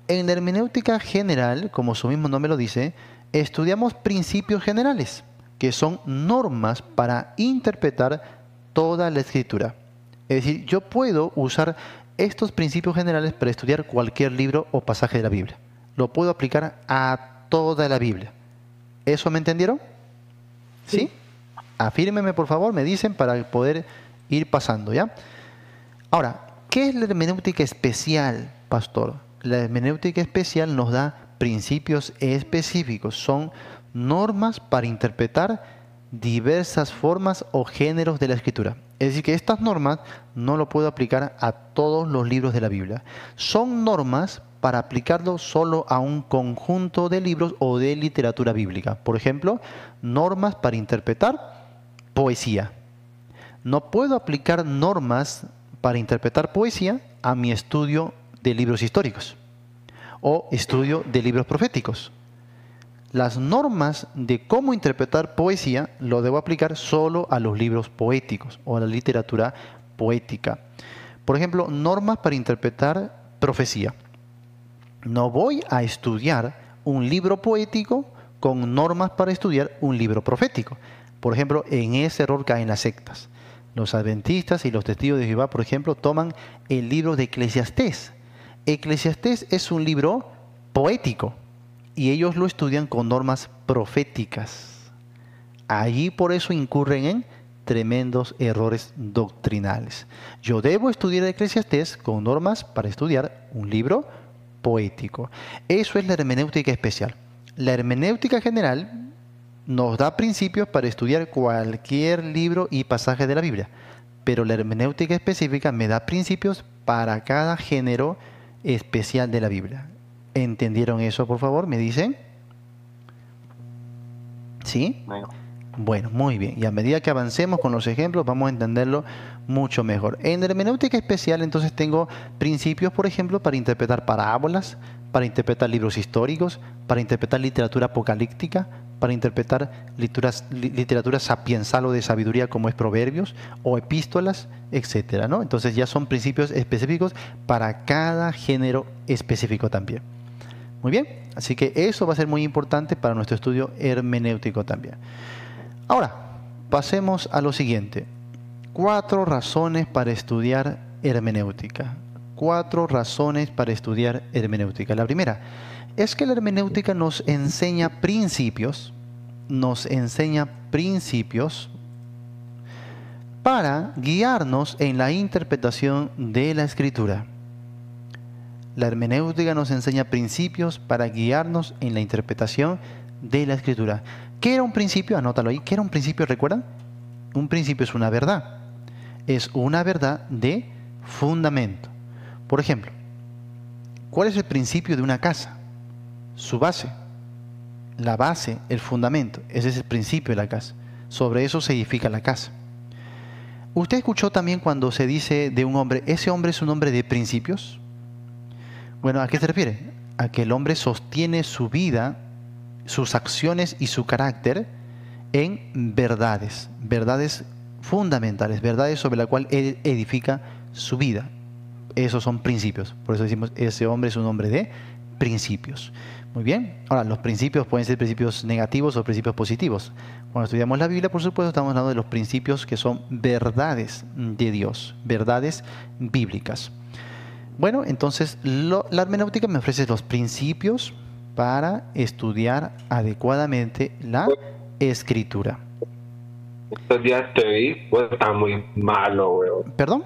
En la hermenéutica general, como su mismo nombre lo dice, estudiamos principios generales, que son normas para interpretar toda la Escritura. Es decir, yo puedo usar estos principios generales para estudiar cualquier libro o pasaje de la Biblia. Lo puedo aplicar a toda la Biblia. ¿Eso me entendieron? ¿Sí? Afírmeme, por favor, me dicen para poder ir pasando, ¿ya? Ahora, ¿qué es la hermenéutica especial, pastor? La hermenéutica especial nos da principios específicos. Son normas para interpretar diversas formas o géneros de la Escritura. Es decir, que estas normas no lo puedo aplicar a todos los libros de la Biblia. Son normas para aplicarlo solo a un conjunto de libros o de literatura bíblica. Por ejemplo, normas para interpretar poesía. No puedo aplicar normas para interpretar poesía a mi estudio de libros históricos o estudio de libros proféticos. Las normas de cómo interpretar poesía lo debo aplicar solo a los libros poéticos o a la literatura poética. Por ejemplo, normas para interpretar profecía. No voy a estudiar un libro poético con normas para estudiar un libro profético. Por ejemplo, en ese error caen las sectas. Los adventistas y los testigos de Jehová, por ejemplo, toman el libro de Eclesiastés. Eclesiastés es un libro poético y ellos lo estudian con normas proféticas. Allí por eso incurren en tremendos errores doctrinales. Yo debo estudiar Eclesiastés con normas para estudiar un libro poético. Eso es la hermenéutica especial. La hermenéutica general nos da principios para estudiar cualquier libro y pasaje de la Biblia, pero la hermenéutica específica me da principios para cada género especial de la Biblia. ¿Entendieron eso, por favor? ¿Me dicen? ¿Sí? Bueno, muy bien. Y a medida que avancemos con los ejemplos, vamos a entenderlo mucho mejor. En la hermenéutica especial, entonces, tengo principios, por ejemplo, para interpretar parábolas, para interpretar libros históricos, para interpretar literatura apocalíptica, para interpretar literatura sapiensal o de sabiduría como es Proverbios o epístolas, etcétera, ¿no? Entonces ya son principios específicos para cada género específico también. Muy bien, así que eso va a ser muy importante para nuestro estudio hermenéutico también. Ahora, pasemos a lo siguiente. 4 razones para estudiar hermenéutica. 4 razones para estudiar hermenéutica. La primera es que la hermenéutica nos enseña principios para guiarnos en la interpretación de la Escritura. La hermenéutica nos enseña principios para guiarnos en la interpretación de la Escritura. ¿Qué era un principio? Anótalo ahí. ¿Qué era un principio? ¿Recuerdan? Un principio es una verdad. Es una verdad de fundamento. Por ejemplo, ¿cuál es el principio de una casa? Su base. La base, el fundamento. Ese es el principio de la casa. Sobre eso se edifica la casa. ¿Usted escuchó también cuando se dice de un hombre, ese hombre es un hombre de principios? Bueno, ¿a qué se refiere? A que el hombre sostiene su vida, sus acciones y su carácter en verdades, verdades fundamentales, verdades sobre las cuales él edifica su vida. Esos son principios. Por eso decimos, ese hombre es un hombre de principios. Muy bien. Ahora, los principios pueden ser principios negativos o principios positivos. Cuando estudiamos la Biblia, por supuesto, estamos hablando de los principios que son verdades de Dios, verdades bíblicas. Bueno, entonces la hermenéutica me ofrece los principios para estudiar adecuadamente la Escritura. Estos días te vi, pues está muy malo, weón. ¿Perdón?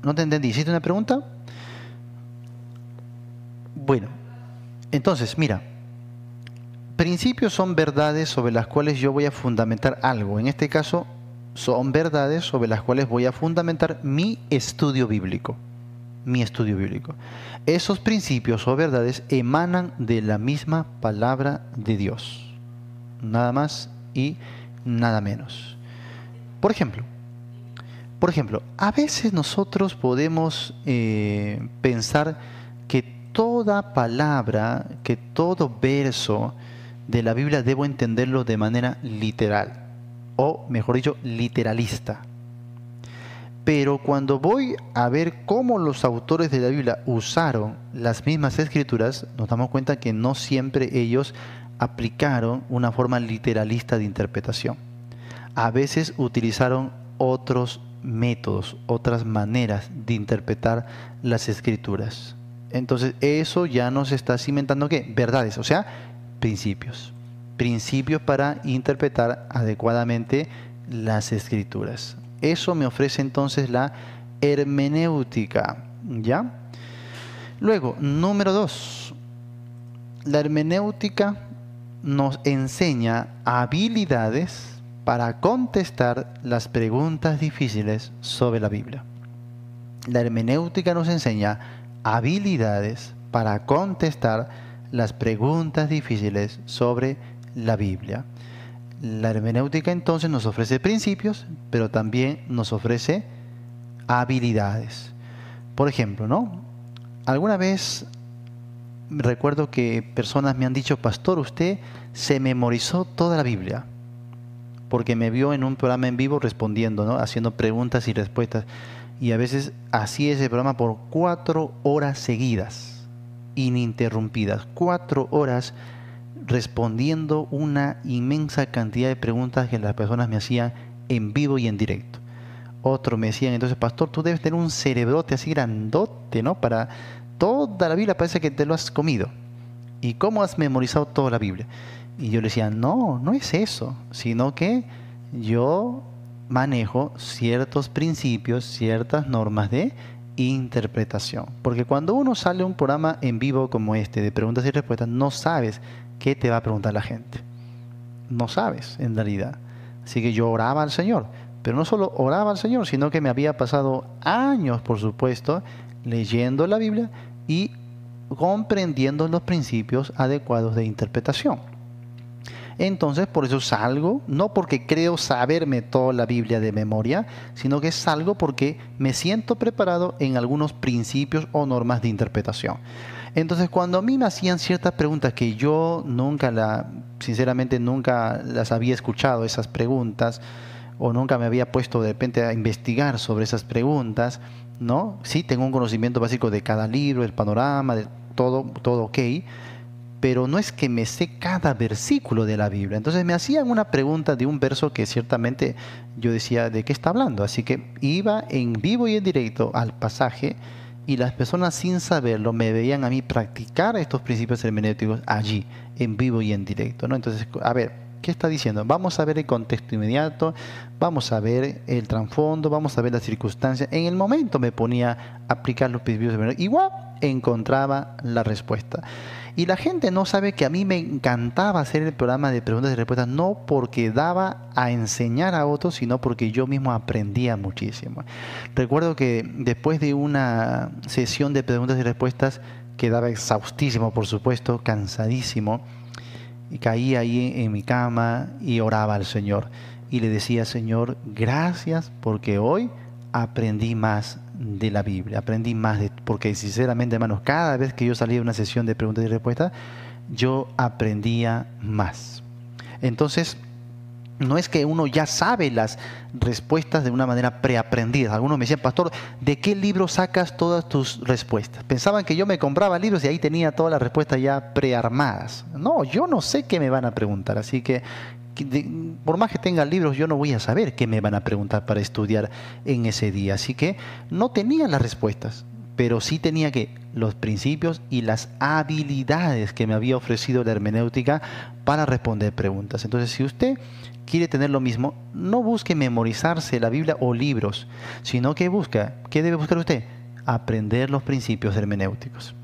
No te entendí. ¿Hiciste una pregunta? Bueno, entonces, mira, principios son verdades sobre las cuales yo voy a fundamentar algo. En este caso, son verdades sobre las cuales voy a fundamentar mi estudio bíblico. Mi estudio bíblico. Esos principios o verdades emanan de la misma palabra de Dios. Nada más y nada menos. Por ejemplo, a veces nosotros podemos pensar que toda palabra, que todo verso de la Biblia debo entenderlo de manera literal, o mejor dicho, literalista. Pero cuando voy a ver cómo los autores de la Biblia usaron las mismas escrituras, nos damos cuenta que no siempre ellos aplicaron una forma literalista de interpretación. A veces utilizaron otros métodos, otras maneras de interpretar las escrituras. Entonces eso ya nos está cimentando ¿qué? Verdades, o sea, principios. Principios para interpretar adecuadamente las escrituras. Eso me ofrece entonces la hermenéutica, ¿ya? Luego, número 2. La hermenéutica nos enseña habilidades para contestar las preguntas difíciles sobre la Biblia. La hermenéutica nos enseña habilidades para contestar las preguntas difíciles sobre la Biblia. La hermenéutica entonces nos ofrece principios, pero también nos ofrece habilidades. Por ejemplo, ¿no? Alguna vez recuerdo que personas me han dicho, pastor, usted se memorizó toda la Biblia, porque me vio en un programa en vivo respondiendo, ¿no? Haciendo preguntas y respuestas. Y a veces hacía ese programa por 4 horas seguidas, ininterrumpidas, 4 horas respondiendo una inmensa cantidad de preguntas que las personas me hacían en vivo y en directo. Otros me decían, entonces, pastor, tú debes tener un cerebrote así grandote, ¿no? Para toda la Biblia parece que te lo has comido. ¿Y cómo has memorizado toda la Biblia? Y yo le decía, no, no es eso, sino que yo manejo ciertos principios, ciertas normas de interpretación. Porque cuando uno sale a un programa en vivo como este, de preguntas y respuestas, no sabes qué te va a preguntar la gente. No sabes, en realidad. Así que yo oraba al Señor. Pero no solo oraba al Señor, sino que me había pasado años, por supuesto, leyendo la Biblia y comprendiendo los principios adecuados de interpretación. Entonces, por eso salgo, no porque creo saberme toda la Biblia de memoria, sino que salgo porque me siento preparado en algunos principios o normas de interpretación. Entonces, cuando a mí me hacían ciertas preguntas que yo sinceramente nunca las había escuchado, esas preguntas, o nunca me había puesto de repente a investigar sobre esas preguntas, ¿no? Sí, tengo un conocimiento básico de cada libro, el panorama, de todo ok, pero no es que me sé cada versículo de la Biblia. Entonces me hacían una pregunta de un verso que ciertamente yo decía, ¿de qué está hablando? Así que iba en vivo y en directo al pasaje y las personas sin saberlo me veían a mí practicar estos principios hermenéuticos allí, en vivo y en directo, ¿no? Entonces, a ver, ¿qué está diciendo? Vamos a ver el contexto inmediato, vamos a ver el trasfondo, vamos a ver las circunstancias. En el momento me ponía a aplicar los principios hermenéuticos. Igual encontraba la respuesta. Y la gente no sabe que a mí me encantaba hacer el programa de preguntas y respuestas, no porque daba a enseñar a otros, sino porque yo mismo aprendía muchísimo. Recuerdo que después de una sesión de preguntas y respuestas, quedaba exhaustísimo, por supuesto, cansadísimo, y caía ahí en mi cama y oraba al Señor. Y le decía, Señor, gracias porque hoy aprendí más de la Biblia, aprendí más, porque sinceramente, hermanos, cada vez que yo salía de una sesión de preguntas y respuestas, yo aprendía más. Entonces, no es que uno ya sabe las respuestas de una manera preaprendida. Algunos me decían, pastor, ¿de qué libro sacas todas tus respuestas? Pensaban que yo me compraba libros y ahí tenía todas las respuestas ya prearmadas. No, yo no sé qué me van a preguntar, así que por más que tenga libros, yo no voy a saber qué me van a preguntar para estudiar en ese día. Así que no tenía las respuestas, pero sí tenía los principios y las habilidades que me había ofrecido la hermenéutica para responder preguntas. Entonces, si usted quiere tener lo mismo, no busque memorizarse la Biblia o libros, sino que ¿qué debe buscar usted? Aprender los principios hermenéuticos.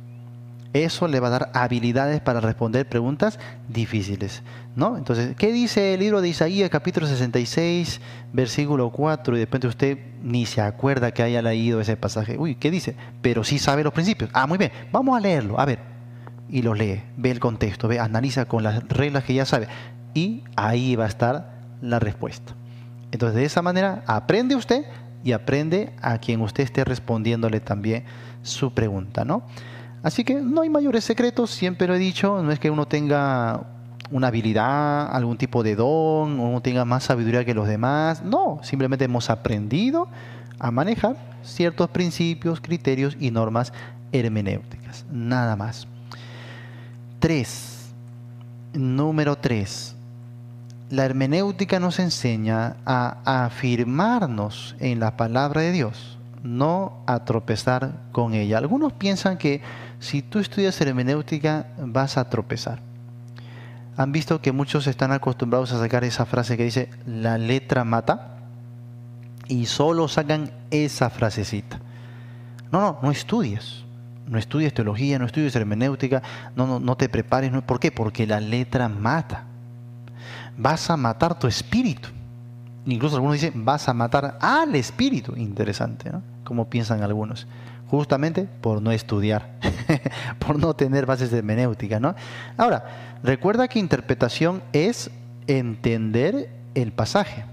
Eso le va a dar habilidades para responder preguntas difíciles, ¿no? Entonces, ¿qué dice el libro de Isaías, capítulo 66, versículo 4? Y de repente usted ni se acuerda que haya leído ese pasaje. Uy, ¿qué dice? Pero sí sabe los principios. Ah, muy bien, vamos a leerlo, a ver. Y lo lee, ve el contexto, analiza con las reglas que ya sabe. Y ahí va a estar la respuesta. Entonces, de esa manera, aprende usted y aprende a quien usted esté respondiéndole también su pregunta, ¿no? Así que no hay mayores secretos, siempre lo he dicho, no es que uno tenga una habilidad, algún tipo de don, uno tenga más sabiduría que los demás, no, simplemente hemos aprendido a manejar ciertos principios, criterios y normas hermenéuticas, nada más. Número 3. La hermenéutica nos enseña a afirmarnos en la palabra de Dios, no a tropezar con ella. Algunos piensan que si tú estudias hermenéutica vas a tropezar. Han visto que muchos están acostumbrados a sacar esa frase que dice la letra mata y solo sacan esa frasecita. No estudies. No estudies teología, no estudies hermenéutica, no te prepares. ¿Por qué? Porque la letra mata. Vas a matar tu espíritu. Incluso algunos dicen, vas a matar al espíritu. Interesante, ¿no? Como piensan algunos. Justamente por no estudiar, por no tener bases de hermenéutica, ¿no? Ahora, recuerda que interpretación es entender el pasaje.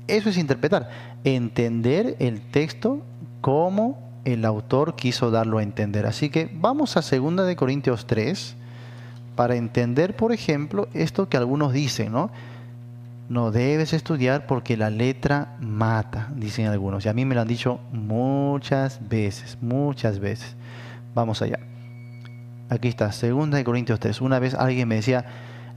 Eso es interpretar. Entender el texto como el autor quiso darlo a entender. Así que vamos a 2 Corintios 3 para entender, por ejemplo, esto que algunos dicen, ¿no? No debes estudiar porque la letra mata, dicen algunos. Y a mí me lo han dicho muchas veces. Vamos allá. Aquí está, 2 Corintios 3. Una vez alguien me decía,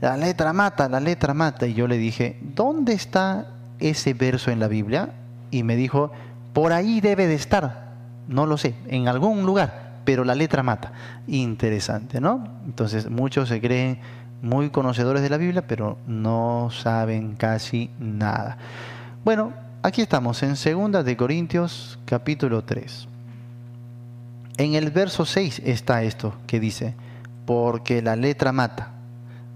la letra mata. Y yo le dije, ¿dónde está ese verso en la Biblia? Y me dijo, por ahí debe de estar. No lo sé, en algún lugar, pero la letra mata. Interesante, ¿no? Entonces muchos se creen muy conocedores de la Biblia, pero no saben casi nada. Bueno, aquí estamos en 2 Corintios capítulo 3. En el verso 6 está esto que dice, porque la letra mata,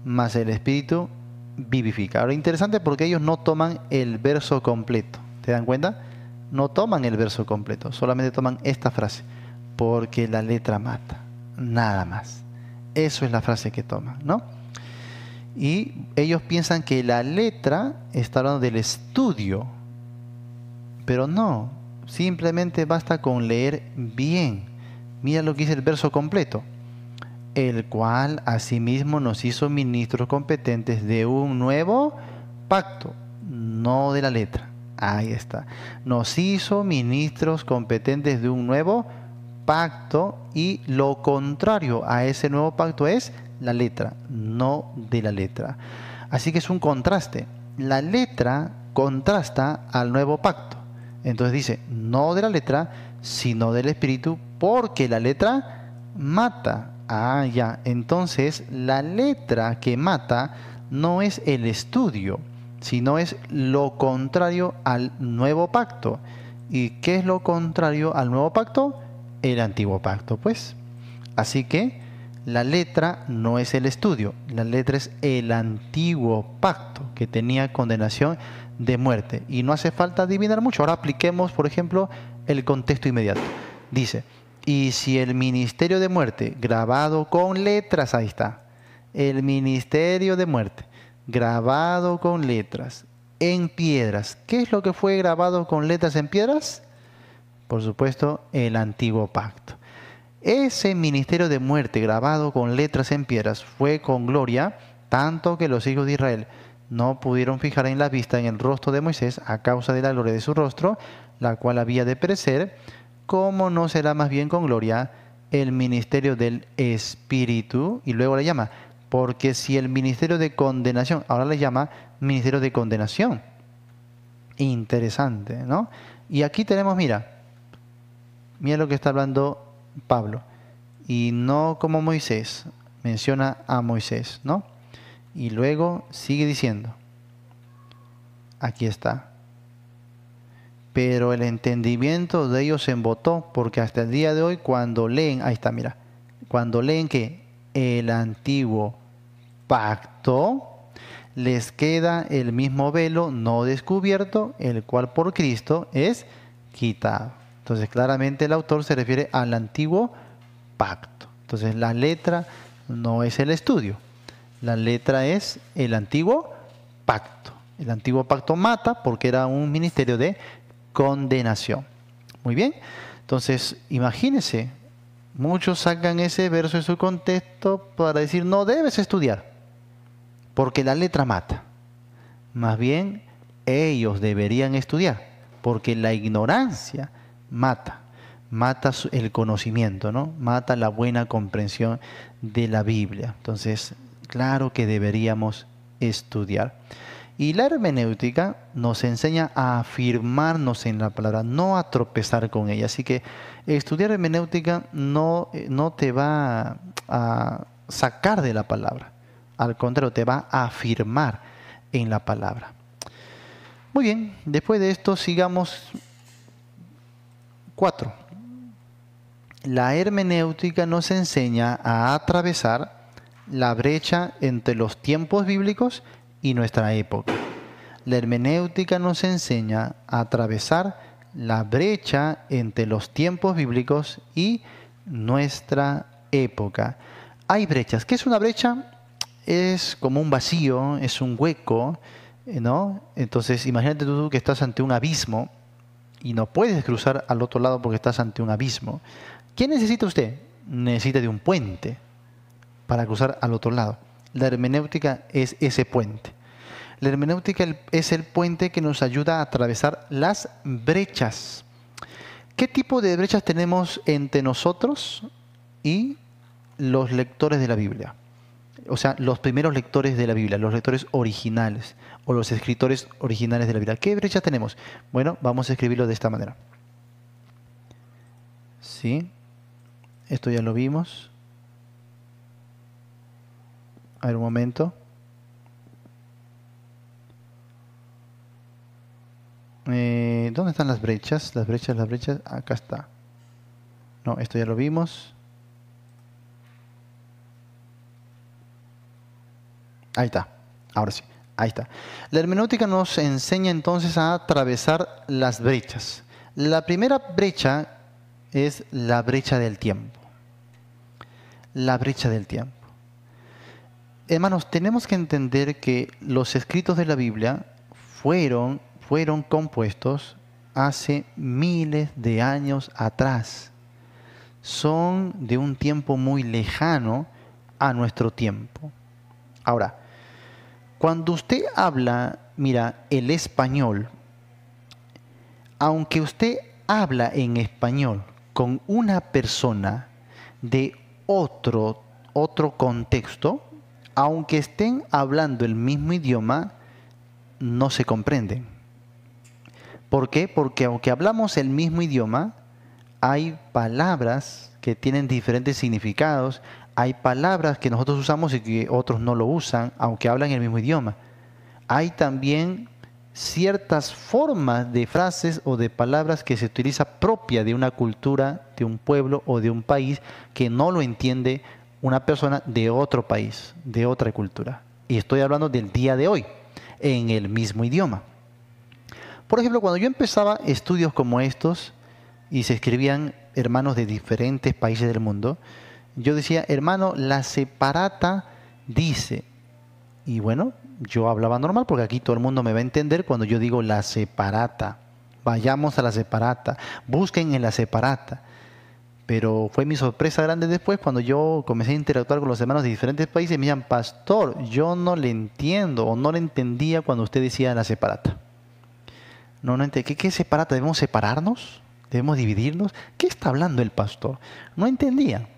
mas el espíritu vivifica. Ahora, interesante porque ellos no toman el verso completo. ¿Te dan cuenta? No toman el verso completo, solamente toman esta frase, porque la letra mata, nada más. Eso es la frase que toman, ¿no? Y ellos piensan que la letra está hablando del estudio, pero no, simplemente basta con leer bien. Mira lo que dice el verso completo. El cual asimismo nos hizo ministros competentes de un nuevo pacto, no de la letra. Ahí está. Nos hizo ministros competentes de un nuevo pacto y lo contrario a ese nuevo pacto es la letra, no de la letra. Así que es un contraste. La letra contrasta al nuevo pacto. Entonces dice, no de la letra, sino del espíritu, porque la letra mata. Ah, ya. Entonces, la letra que mata no es el estudio, sino es lo contrario al nuevo pacto. ¿Y qué es lo contrario al nuevo pacto? El antiguo pacto, pues. Así que la letra no es el estudio, la letra es el antiguo pacto que tenía condenación de muerte. Y no hace falta adivinar mucho. Ahora apliquemos, por ejemplo, el contexto inmediato. Dice, y si el ministerio de muerte, grabado con letras, ahí está, el ministerio de muerte, grabado con letras, en piedras. ¿Qué es lo que fue grabado con letras en piedras? Por supuesto, el antiguo pacto. Ese ministerio de muerte grabado con letras en piedras fue con gloria, tanto que los hijos de Israel no pudieron fijar en la vista en el rostro de Moisés a causa de la gloria de su rostro, la cual había de perecer. ¿Cómo no será más bien con gloria el ministerio del Espíritu? Y luego le llama, porque si el ministerio de condenación, ahora le llama ministerio de condenación. Interesante, ¿no? Y aquí tenemos, mira lo que está hablando Pablo. Y no como Moisés, menciona a Moisés, ¿no? Y luego sigue diciendo, aquí está. Pero el entendimiento de ellos se embotó, porque hasta el día de hoy cuando leen, ahí está, mira, cuando leen que el antiguo pacto, les queda el mismo velo no descubierto, el cual por Cristo es quitado. Entonces claramente el autor se refiere al antiguo pacto. Entonces la letra no es el estudio, la letra es el antiguo pacto. El antiguo pacto mata porque era un ministerio de condenación. Muy bien, entonces imagínense, muchos sacan ese verso de su contexto para decir no debes estudiar porque la letra mata. Más bien ellos deberían estudiar porque la ignorancia mata el conocimiento, ¿no? Mata la buena comprensión de la Biblia. Entonces, claro que deberíamos estudiar. Y la hermenéutica nos enseña a afirmarnos en la palabra, no a tropezar con ella. Así que estudiar hermenéutica no te va a sacar de la palabra. Al contrario, te va a afirmar en la palabra. Muy bien, después de esto sigamos 4. La hermenéutica nos enseña a atravesar la brecha entre los tiempos bíblicos y nuestra época. La hermenéutica nos enseña a atravesar la brecha entre los tiempos bíblicos y nuestra época. Hay brechas. ¿Qué es una brecha? Es como un vacío, es un hueco, ¿no? Entonces, imagínate tú que estás ante un abismo y no puedes cruzar al otro lado porque estás ante un abismo. ¿Qué necesita usted? Necesita de un puente para cruzar al otro lado. La hermenéutica es ese puente. La hermenéutica es el puente que nos ayuda a atravesar las brechas. ¿Qué tipo de brechas tenemos entre nosotros y los lectores de la Biblia? O sea, los primeros lectores de la Biblia, los lectores originales o los escritores originales de la Biblia. ¿Qué brechas tenemos? Bueno, vamos a escribirlo de esta manera. ¿Sí? Esto ya lo vimos. A ver un momento. ¿Dónde están las brechas? Las brechas. Acá está. No, esto ya lo vimos. Ahí está, ahora sí, ahí está. La hermenéutica nos enseña entonces a atravesar las brechas. La primera brecha es la brecha del tiempo. La brecha del tiempo. Hermanos, tenemos que entender que los escritos de la Biblia fueron compuestos hace miles de años atrás. Son de un tiempo muy lejano a nuestro tiempo. Ahora, cuando usted habla, mira, el español, aunque usted habla en español con una persona de otro contexto, aunque estén hablando el mismo idioma, no se comprenden. ¿Por qué? Porque aunque hablamos el mismo idioma, hay palabras que tienen diferentes significados, hay palabras que nosotros usamos y que otros no lo usan, aunque hablan el mismo idioma. Hay también ciertas formas de frases o de palabras que se utiliza propia de una cultura, de un pueblo o de un país que no lo entiende una persona de otro país, de otra cultura. Y estoy hablando del día de hoy, en el mismo idioma. Por ejemplo, cuando yo empezaba estudios como estos y se escribían hermanos de diferentes países del mundo, yo decía, hermano, la separata dice, y bueno, yo hablaba normal porque aquí todo el mundo me va a entender cuando yo digo la separata. Vayamos a la separata, busquen en la separata. Pero fue mi sorpresa grande después cuando yo comencé a interactuar con los hermanos de diferentes países y me decían, pastor, yo no le entiendo o no le entendía cuando usted decía la separata. No entendí. ¿Qué es separata? ¿Debemos separarnos? ¿Debemos dividirnos? ¿Qué está hablando el pastor? No entendía.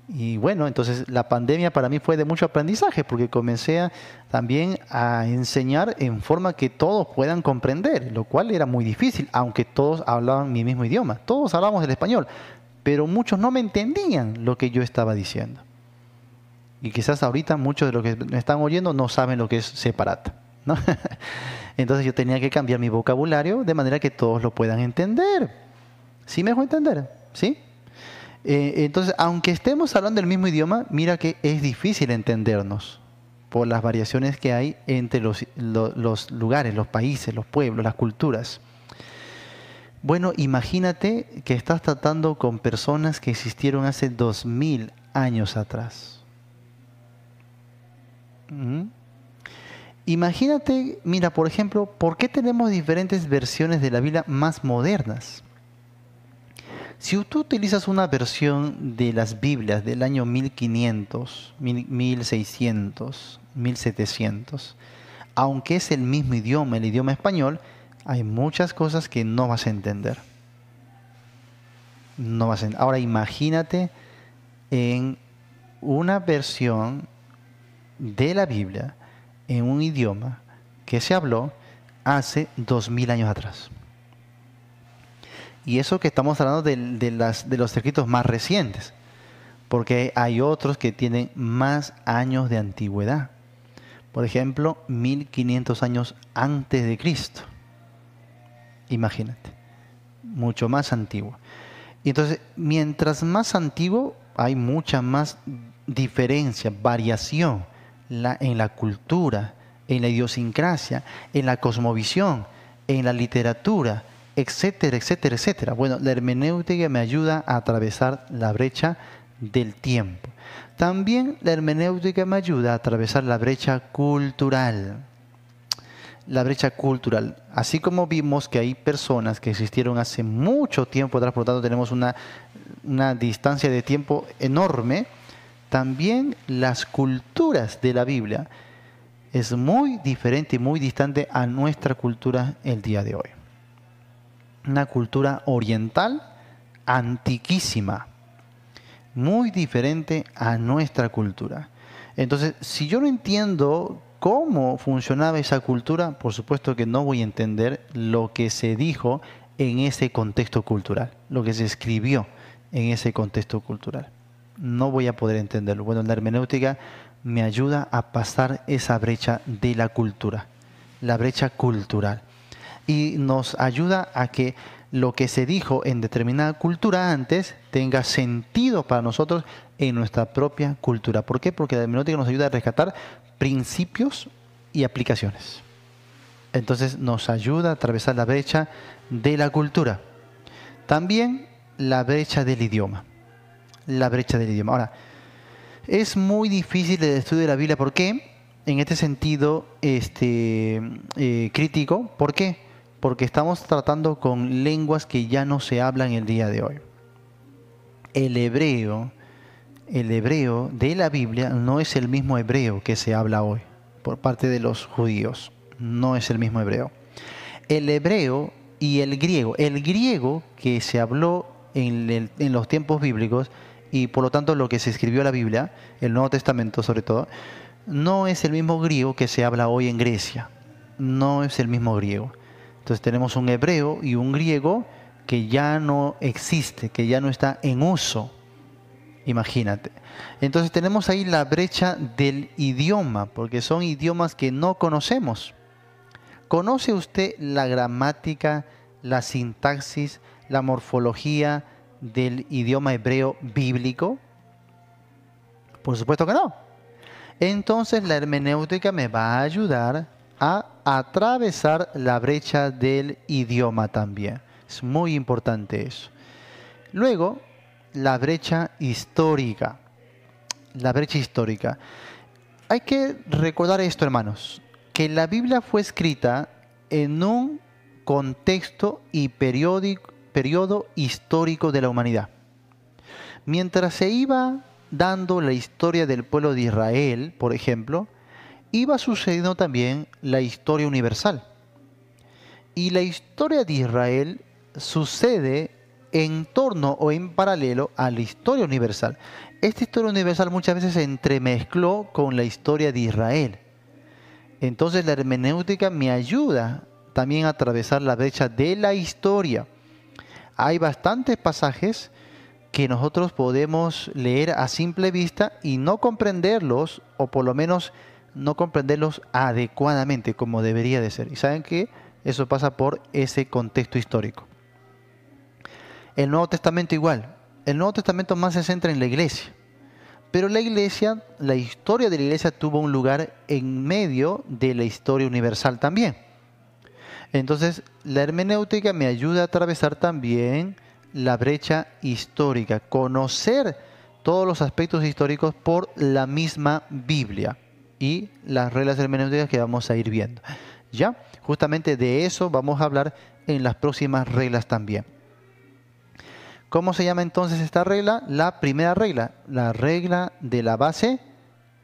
Y bueno, entonces la pandemia para mí fue de mucho aprendizaje porque comencé también a enseñar en forma que todos puedan comprender, lo cual era muy difícil, aunque todos hablaban mi mismo idioma. Todos hablábamos el español, pero muchos no me entendían lo que yo estaba diciendo. Y quizás ahorita muchos de los que me están oyendo no saben lo que es separata, ¿no? Entonces yo tenía que cambiar mi vocabulario de manera que todos lo puedan entender. ¿Sí me dejó entender? ¿Sí? Entonces, aunque estemos hablando el mismo idioma, mira que es difícil entendernos por las variaciones que hay entre los lugares, los países, los pueblos, las culturas. Bueno, imagínate que estás tratando con personas que existieron hace 2000 años atrás. Imagínate, mira, por ejemplo, ¿por qué tenemos diferentes versiones de la Biblia más modernas? Si tú utilizas una versión de las Biblias del año 1500, 1600, 1700, aunque es el mismo idioma, el idioma español, hay muchas cosas que no vas a entender. No vas a entender. Ahora imagínate en una versión de la Biblia, en un idioma que se habló hace 2000 años atrás. Y eso que estamos hablando de los escritos más recientes, porque hay otros que tienen más años de antigüedad. Por ejemplo, 1500 años antes de Cristo. Imagínate, mucho más antiguo. Y entonces, mientras más antiguo, hay mucha más diferencia, variación en la cultura, en la idiosincrasia, en la cosmovisión, en la literatura, etcétera, etcétera, etcétera. Bueno, la hermenéutica me ayuda a atravesar la brecha del tiempo. También la hermenéutica me ayuda a atravesar la brecha cultural. La brecha cultural. Así como vimos que hay personas que existieron hace mucho tiempo atrás, por lo tanto tenemos una distancia de tiempo enorme, también las culturas de la Biblia es muy diferente y muy distante a nuestra cultura el día de hoy. Una cultura oriental antiquísima, muy diferente a nuestra cultura. Entonces, si yo no entiendo cómo funcionaba esa cultura, por supuesto que no voy a entender lo que se dijo en ese contexto cultural, lo que se escribió en ese contexto cultural. No voy a poder entenderlo. Bueno, la hermenéutica me ayuda a pasar esa brecha de la cultura, la brecha cultural. Y nos ayuda a que lo que se dijo en determinada cultura antes tenga sentido para nosotros en nuestra propia cultura. ¿Por qué? Porque la hermenéutica nos ayuda a rescatar principios y aplicaciones. Entonces nos ayuda a atravesar la brecha de la cultura. También la brecha del idioma. La brecha del idioma. Ahora, es muy difícil el estudio de la Biblia. ¿Por qué? En este sentido crítico. ¿Por qué? Porque estamos tratando con lenguas que ya no se hablan el día de hoy. El hebreo de la Biblia no es el mismo hebreo que se habla hoy por parte de los judíos. No es el mismo hebreo. El hebreo y el griego que se habló en los tiempos bíblicos, y por lo tanto lo que se escribió en la Biblia, el Nuevo Testamento sobre todo, no es el mismo griego que se habla hoy en Grecia. No es el mismo griego. Entonces tenemos un hebreo y un griego que ya no existe, que ya no está en uso. Imagínate. Entonces tenemos ahí la brecha del idioma, porque son idiomas que no conocemos. ¿Conoce usted la gramática, la sintaxis, la morfología del idioma hebreo bíblico? Por supuesto que no. Entonces la hermenéutica me va a ayudar a atravesar la brecha del idioma también. Es muy importante eso. Luego, la brecha histórica. La brecha histórica. Hay que recordar esto, hermanos, que la Biblia fue escrita en un contexto y periodo histórico de la humanidad. Mientras se iba dando la historia del pueblo de Israel, por ejemplo, iba sucediendo también la historia universal. Y la historia de Israel sucede en torno o en paralelo a la historia universal. Esta historia universal muchas veces se entremezcló con la historia de Israel. Entonces la hermenéutica me ayuda también a atravesar la brecha de la historia. Hay bastantes pasajes que nosotros podemos leer a simple vista y no comprenderlos, o por lo menos no comprenderlos adecuadamente como debería de ser. Y saben que eso pasa por ese contexto histórico. El Nuevo Testamento igual. El Nuevo Testamento más se centra en la iglesia. Pero la iglesia, la historia de la iglesia tuvo un lugar en medio de la historia universal también. Entonces, la hermenéutica me ayuda a atravesar también la brecha histórica, conocer todos los aspectos históricos por la misma Biblia y las reglas hermenéuticas que vamos a ir viendo. ¿Ya? Justamente de eso vamos a hablar en las próximas reglas también. ¿Cómo se llama entonces esta regla? La primera regla, la regla de la base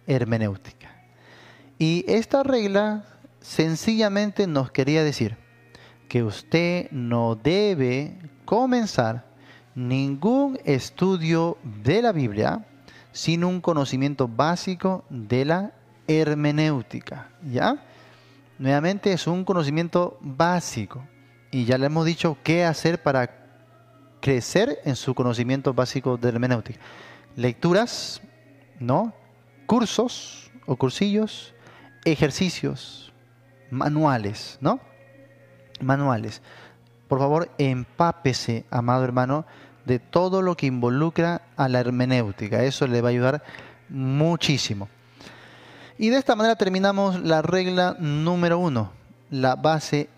hermenéutica. Y esta regla sencillamente nos quería decir que usted no debe comenzar ningún estudio de la Biblia sin un conocimiento básico de la hermenéutica. ¿Ya? Nuevamente es un conocimiento básico. Y ya le hemos dicho qué hacer para crecer en su conocimiento básico de hermenéutica. Lecturas, ¿no? Cursos o cursillos, ejercicios, manuales, ¿no? Manuales. Por favor, empápese, amado hermano, de todo lo que involucra a la hermenéutica. Eso le va a ayudar muchísimo. Y de esta manera terminamos la regla número 1, la base